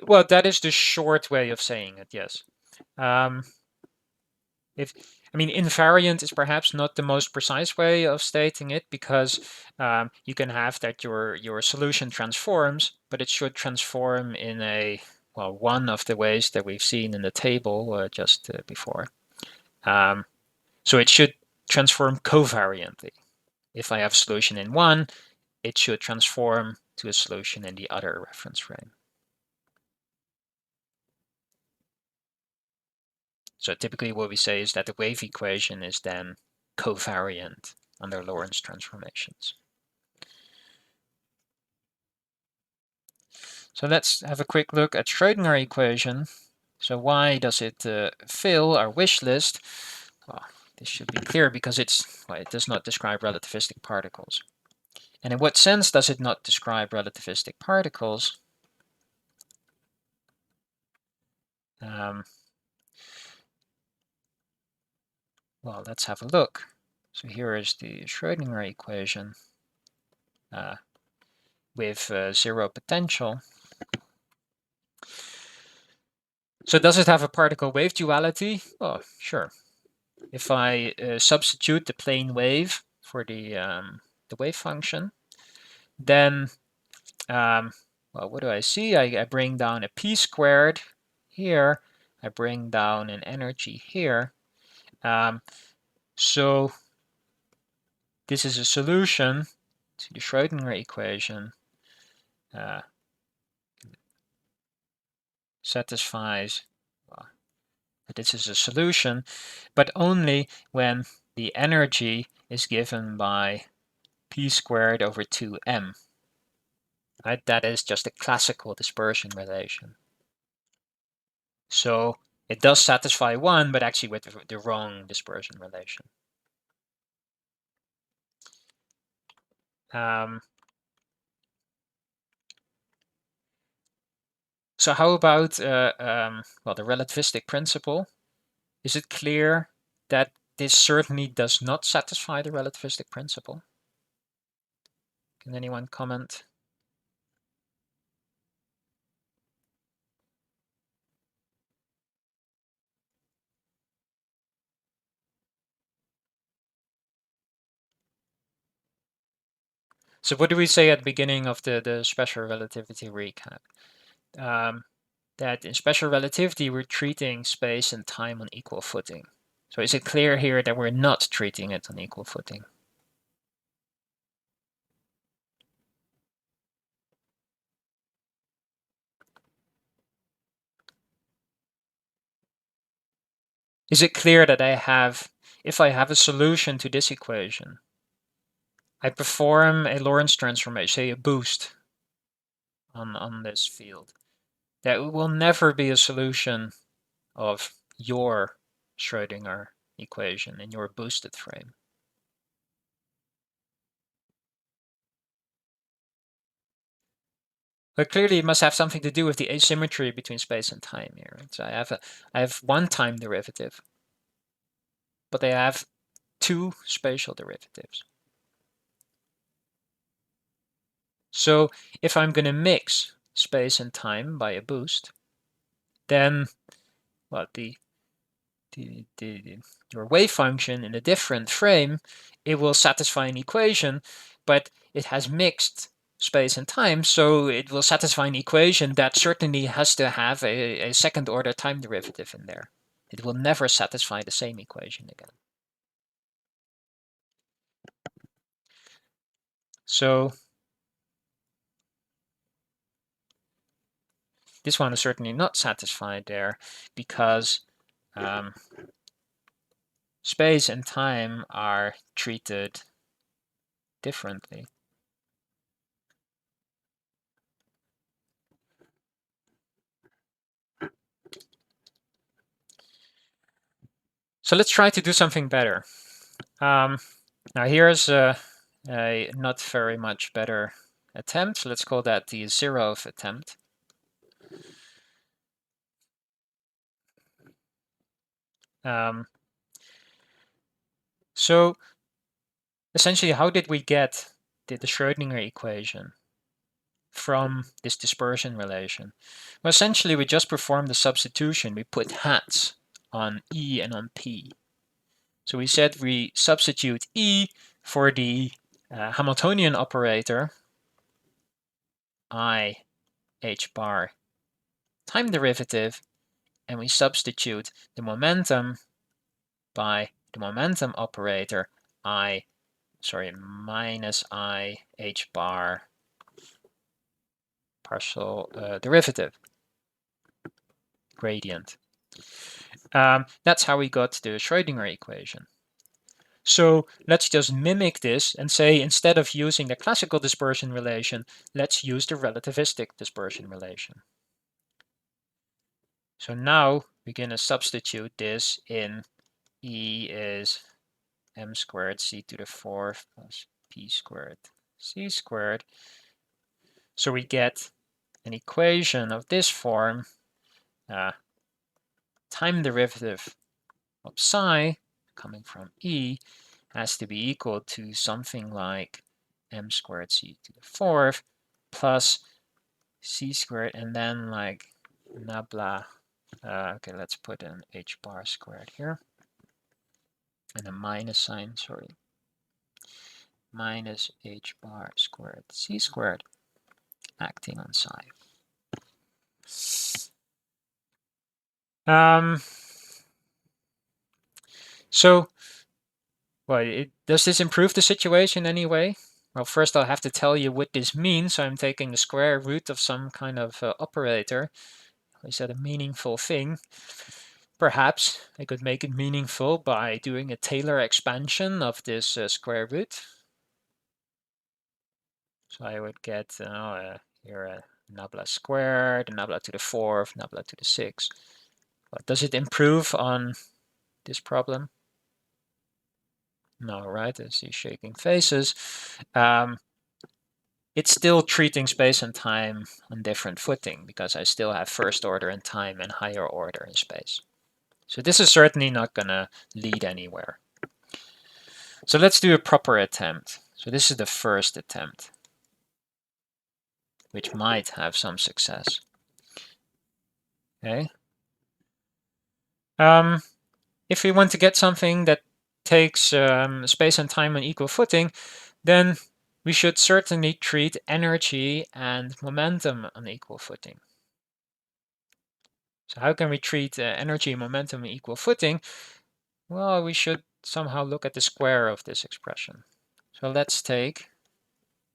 Well, that is the short way of saying it, yes. Invariant is perhaps not the most precise way of stating it, because you can have that your solution transforms, but it should transform in one of the ways that we've seen in the table just before. So it should transform covariantly. If I have a solution in one, it should transform to a solution in the other reference frame. So typically what we say is that the wave equation is then covariant under Lorenz transformations. So let's have a quick look at Schrodinger equation. So why does it fail our wish list? Well, this should be clear because well, it does not describe relativistic particles. And in what sense does it not describe relativistic particles? Well, let's have a look. So here is the Schrodinger equation with zero potential. So does it have a particle-wave duality? Well, sure. If I substitute the plane wave for the wave function, then well, what do I see? I bring down a p squared here. I bring down an energy here. So this is a solution to the Schrodinger equation. Satisfies that this is a solution, but only when the energy is given by p squared over 2m. Right? That is just a classical dispersion relation. So it does satisfy one, but actually with the wrong dispersion relation. So how about well, the relativistic principle? Is it clear that this certainly does not satisfy the relativistic principle? Can anyone comment? So what do we say at the beginning of the special relativity recap? That in special relativity, we're treating space and time on equal footing. So is it clear here that we're not treating it on equal footing? Is it clear that if I have a solution to this equation, I perform a Lorenz transformation, say a boost on this field, that will never be a solution of your Schrodinger equation in your boosted frame. But clearly it must have something to do with the asymmetry between space and time here. So I have one time derivative, but I have two spatial derivatives. So if I'm going to mix space and time by a boost, then well, your wave function in a different frame, it will satisfy an equation, but it has mixed space and time, so it will satisfy an equation that certainly has to have a second order time derivative in there. It will never satisfy the same equation again. So this one is certainly not satisfied there because space and time are treated differently. So let's try to do something better. Now here's a not very much better attempt. So let's call that the 0th attempt. So essentially, how did we get the Schrodinger equation from this dispersion relation? Well, essentially, we just performed the substitution. We put hats on E and on P. So we said we substitute E for the Hamiltonian operator, I h bar time derivative, and we substitute the momentum by the momentum operator minus I h bar partial derivative gradient. That's how we got the Schrodinger equation. So let's just mimic this and say instead of using the classical dispersion relation, let's use the relativistic dispersion relation. So now we're going to substitute this in E is m squared c to the 4th plus p squared c squared. So we get an equation of this form, time derivative of psi coming from E has to be equal to something like m squared c to the 4th plus c squared, and then like nabla. Okay, let's put an h bar squared here and a minus sign, sorry. Minus h bar squared c squared acting on psi. So, well, does this improve the situation anyway? Well, first I'll have to tell you what this means. So I'm taking the square root of some kind of operator. Is that a meaningful thing? Perhaps I could make it meaningful by doing a Taylor expansion of this square root. So I would get here nabla squared, nabla to the 4th, nabla to the 6th. But does it improve on this problem? No, right? I see shaking faces. It's still treating space and time on different footing because I still have first order in time and higher order in space. So this is certainly not going to lead anywhere. So let's do a proper attempt. So this is the first attempt, which might have some success. Okay. If we want to get something that takes space and time on equal footing, then we should certainly treat energy and momentum on equal footing. So how can we treat energy and momentum on equal footing? Well, we should somehow look at the square of this expression. So let's take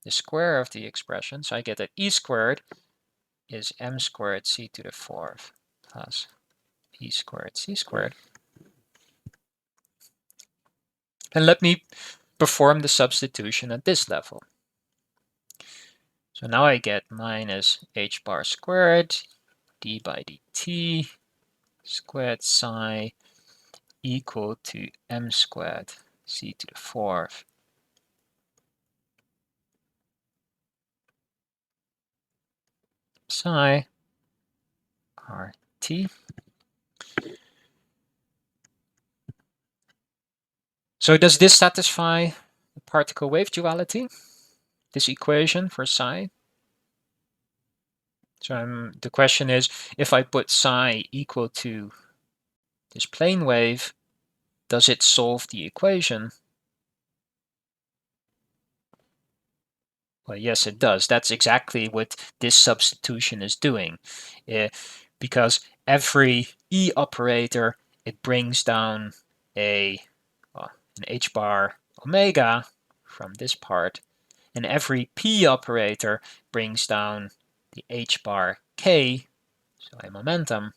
the square of the expression. So I get that E squared is m squared c to the 4th plus p squared c squared. And let me perform the substitution at this level. So now I get minus h bar squared d by dt squared psi equal to m squared c to the 4th psi rt. So does this satisfy the particle wave duality, this equation for psi? So the question is, if I put psi equal to this plane wave, does it solve the equation? Well, yes, it does. That's exactly what this substitution is doing. Because every E operator, it brings down an h bar omega from this part, and every P operator brings down the h bar k, so a momentum.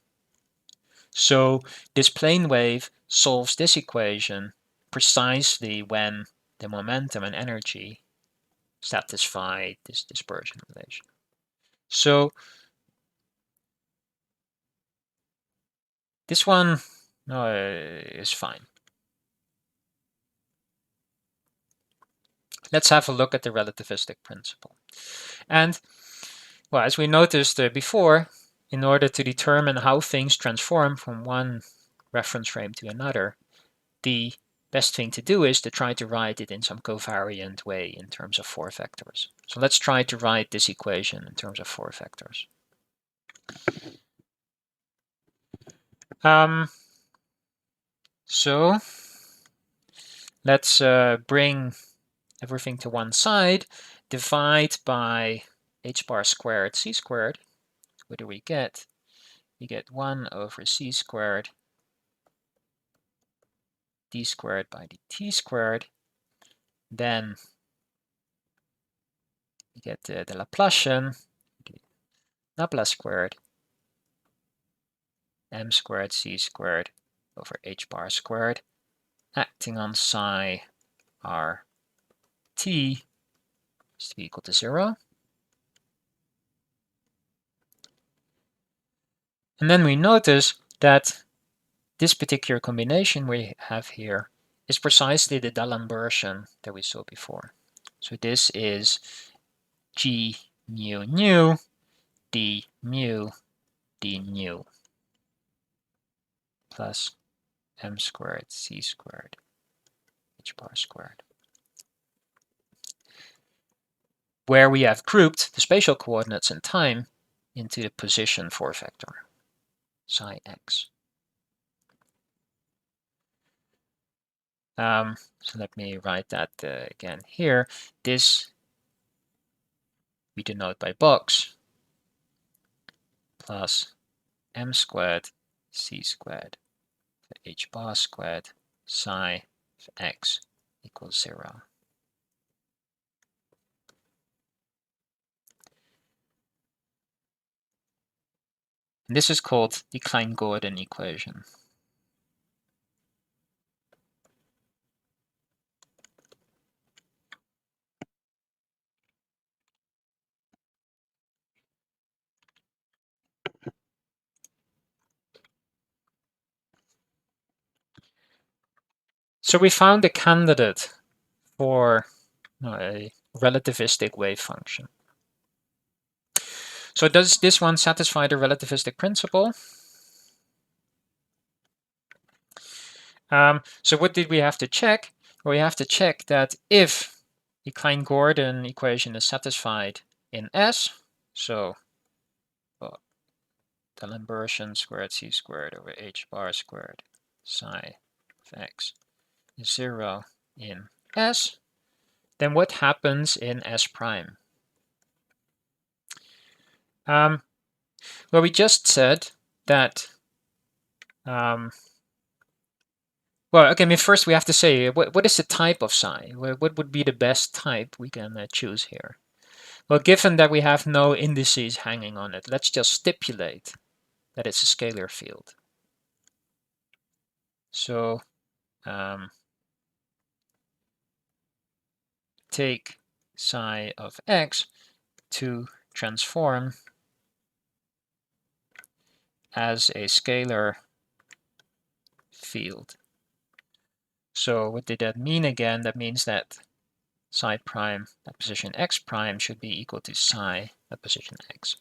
So this plane wave solves this equation precisely when the momentum and energy satisfy this dispersion relation. So this one is fine. Let's have a look at the relativistic principle. And well, as we noticed before, in order to determine how things transform from one reference frame to another, the best thing to do is to try to write it in some covariant way in terms of 4 vectors. So let's try to write this equation in terms of 4 vectors. So let's bring everything to one side, divide by h bar squared c squared. What do we get? We get 1 over c squared d squared by dt squared. Then we get the Laplacian, nabla squared, m squared c squared over h bar squared, acting on psi r t is to be equal to 0. And then we notice that this particular combination we have here is precisely the D'Alembert that we saw before. So this is G mu nu d mu d nu plus m squared c squared h bar squared, where we have grouped the spatial coordinates and time into the position 4 vector, psi x. So let me write that again here. This we denote by box plus m squared c squared h bar squared psi x equals 0. And this is called the Klein-Gordon equation. So we found a candidate for a relativistic wave function. So does this one satisfy the relativistic principle? So what did we have to check? Well, we have to check that if the Klein-Gordon equation is satisfied in S, so D'Alembert squared c squared over h bar squared psi of x is 0 in S, then what happens in S prime? Well, we just said that well, okay, I mean, first we have to say, what is the type of psi? What would be the best type we can choose here? Well, given that we have no indices hanging on it, let's just stipulate that it's a scalar field. So take psi of x to transform as a scalar field. So what did that mean again? That means that psi prime at position x prime should be equal to psi at position x.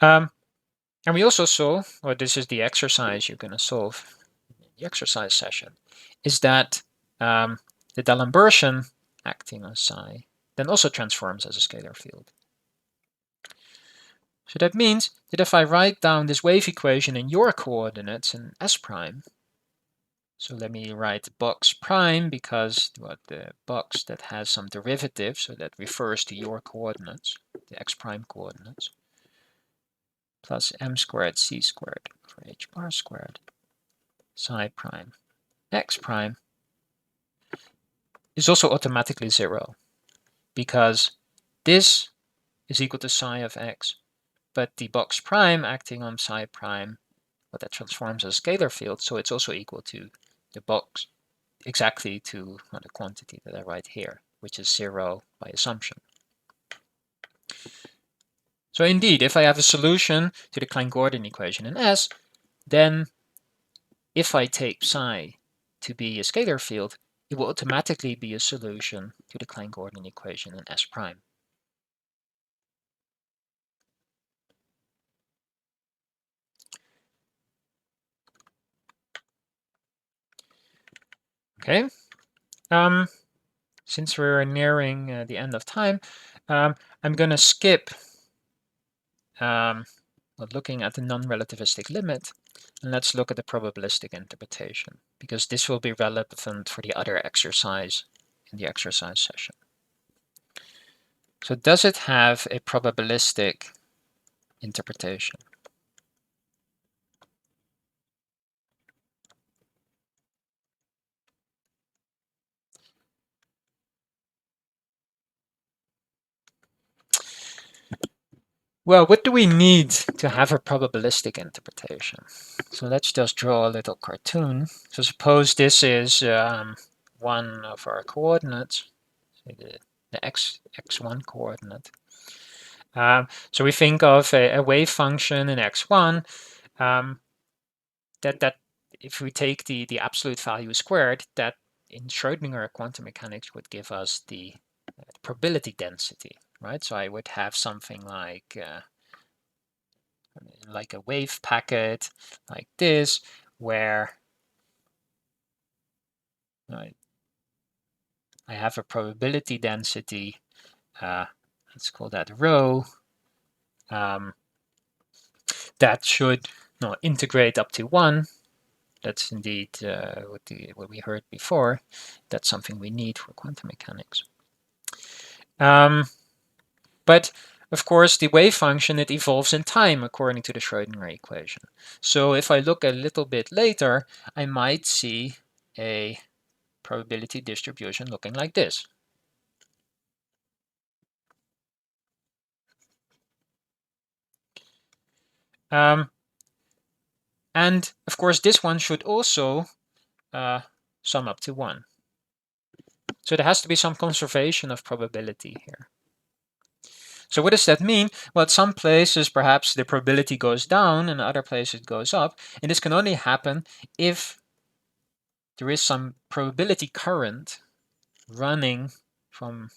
And we also saw, or this is the exercise you're going to solve in the exercise session, is that the D'Alembert acting on psi then also transforms as a scalar field. So that means that if I write down this wave equation in your coordinates in S prime, so let me write box prime because the box that has some derivative, so that refers to your coordinates, the x prime coordinates, plus m squared c squared for h bar squared psi prime x prime is also automatically 0 because this is equal to psi of x, but the box prime acting on psi prime, well, that transforms as a scalar field, so it's also equal to the box exactly to the quantity that I write here, which is 0 by assumption. So indeed, if I have a solution to the Klein-Gordon equation in S, then if I take psi to be a scalar field, it will automatically be a solution to the Klein-Gordon equation in S prime. Okay. Since we're nearing the end of time, I'm going to skip looking at the non-relativistic limit, and let's look at the probabilistic interpretation, because this will be relevant for the other exercise in the exercise session. So does it have a probabilistic interpretation? Well, what do we need to have a probabilistic interpretation? So let's just draw a little cartoon. So suppose this is one of our coordinates, the x1 coordinate. So we think of a wave function in x1. that if we take the absolute value squared, that in Schrodinger quantum mechanics would give us the probability density, right? So I would have something like a wave packet like this, where I have a probability density, let's call that rho, that should integrate up to 1. That's indeed what we heard before. That's something we need for quantum mechanics. But of course, the wave function, it evolves in time according to the Schrodinger equation. So if I look a little bit later, I might see a probability distribution looking like this. And of course, this one should also sum up to 1. So there has to be some conservation of probability here. So what does that mean? Well, at some places, perhaps the probability goes down, and other places it goes up. And this can only happen if there is some probability current running from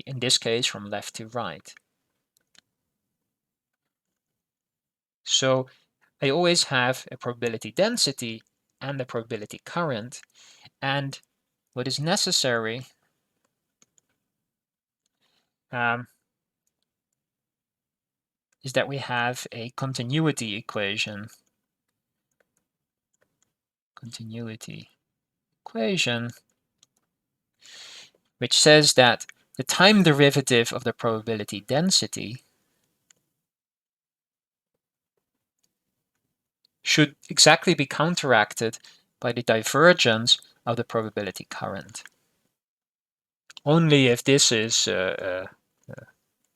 in this case, from left to right. So I always have a probability density and a probability current. And what is necessary is that we have a continuity equation. Which says that the time derivative of the probability density should exactly be counteracted by the divergence of the probability current. Only if this is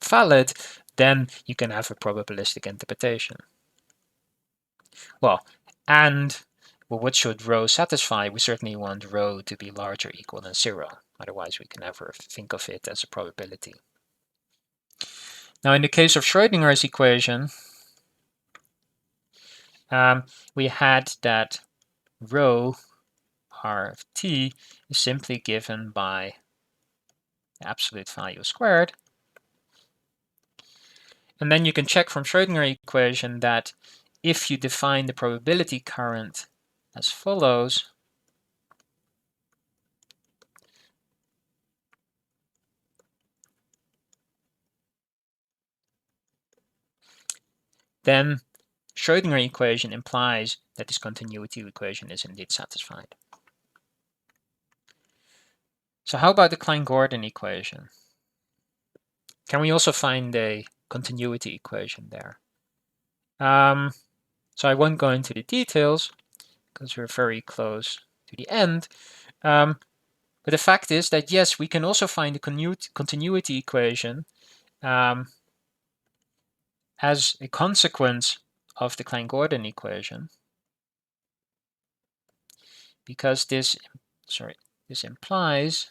valid, then you can have a probabilistic interpretation. Well, what should rho satisfy? We certainly want rho to be larger or equal than 0. Otherwise, we can never think of it as a probability. Now, in the case of Schrodinger's equation, we had that rho r of t is simply given by the absolute value squared. And then you can check from Schrodinger equation that if you define the probability current as follows, then Schrodinger equation implies that this continuity equation is indeed satisfied. So how about the Klein-Gordon equation? Can we also find a continuity equation there? So I won't go into the details because we're very close to the end. But the fact is that yes, we can also find the continuity equation as a consequence of the Klein-Gordon equation, because this implies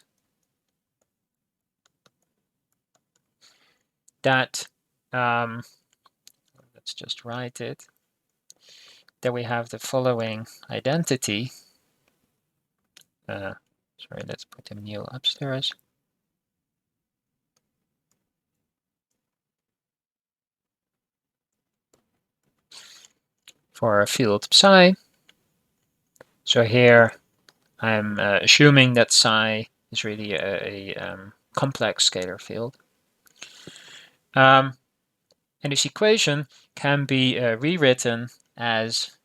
that let's just write it, that we have the following identity. Let's put Emil upstairs. For a field psi. So here I'm assuming that psi is really a complex scalar field. And this equation can be rewritten as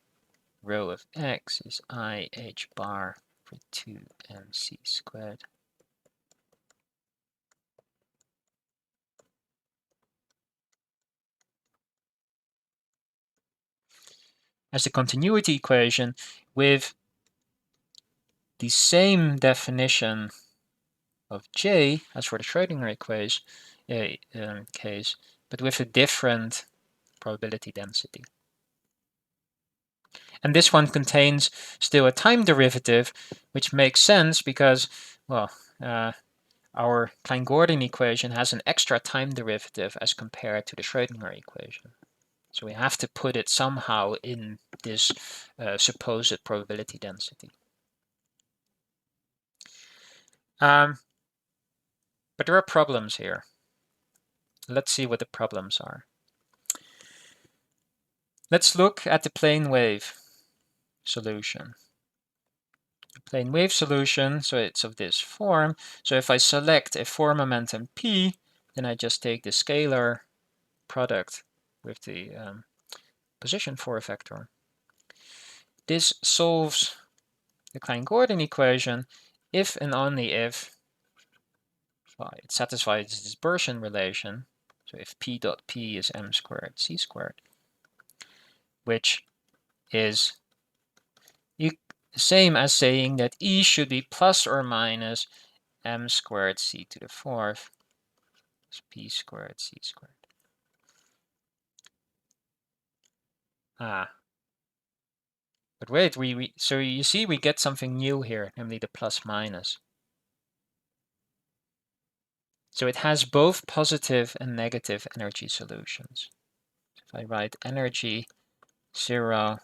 rho of x is I h bar for 2mc squared. As the continuity equation with the same definition of J as for the Schrodinger equation case, but with a different probability density. And this one contains still a time derivative, which makes sense because, well, our Klein-Gordon equation has an extra time derivative as compared to the Schrodinger equation. So we have to put it somehow in this supposed probability density. But there are problems here. Let's see what the problems are. Let's look at the plane wave solution. The plane wave solution, so it's of this form. So if I select a four momentum P, then I just take the scalar product with the position 4 vector. This solves the Klein-Gordon equation if and only if it satisfies the dispersion relation. So if P dot P is m squared c squared, which is the same as saying that E should be plus or minus m squared c to the fourth is p squared c squared. But wait, so you see we get something new here, namely the plus minus. So it has both positive and negative energy solutions. If I write energy 0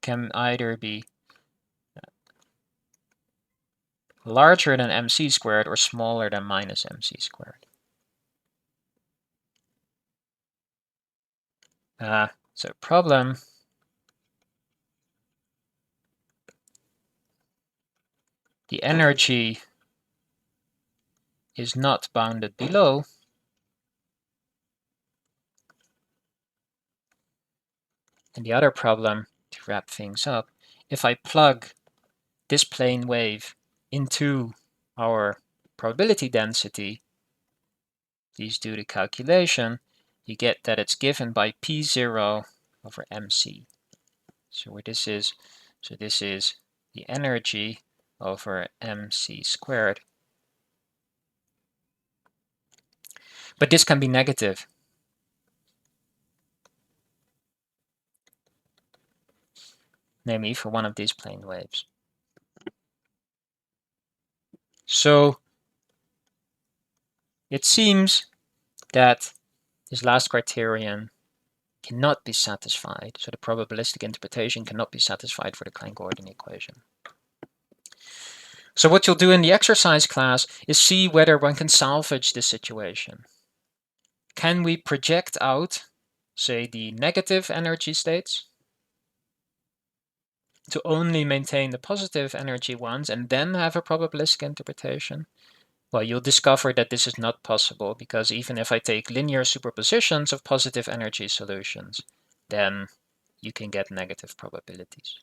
can either be larger than mc squared or smaller than minus mc squared. So problem, the energy is not bounded below. And the other problem, to wrap things up, if I plug this plane wave into our probability density, please do the calculation, you get that it's given by P0 over mc. So where this is, this is the energy over mc squared. But this can be negative. Namely for one of these plane waves. So it seems that this last criterion cannot be satisfied. So the probabilistic interpretation cannot be satisfied for the Klein-Gordon equation. So what you'll do in the exercise class is see whether one can salvage this situation. Can we project out, say, the negative energy states to only maintain the positive energy ones and then have a probabilistic interpretation? Well, you'll discover that this is not possible, because even if I take linear superpositions of positive energy solutions, then you can get negative probabilities.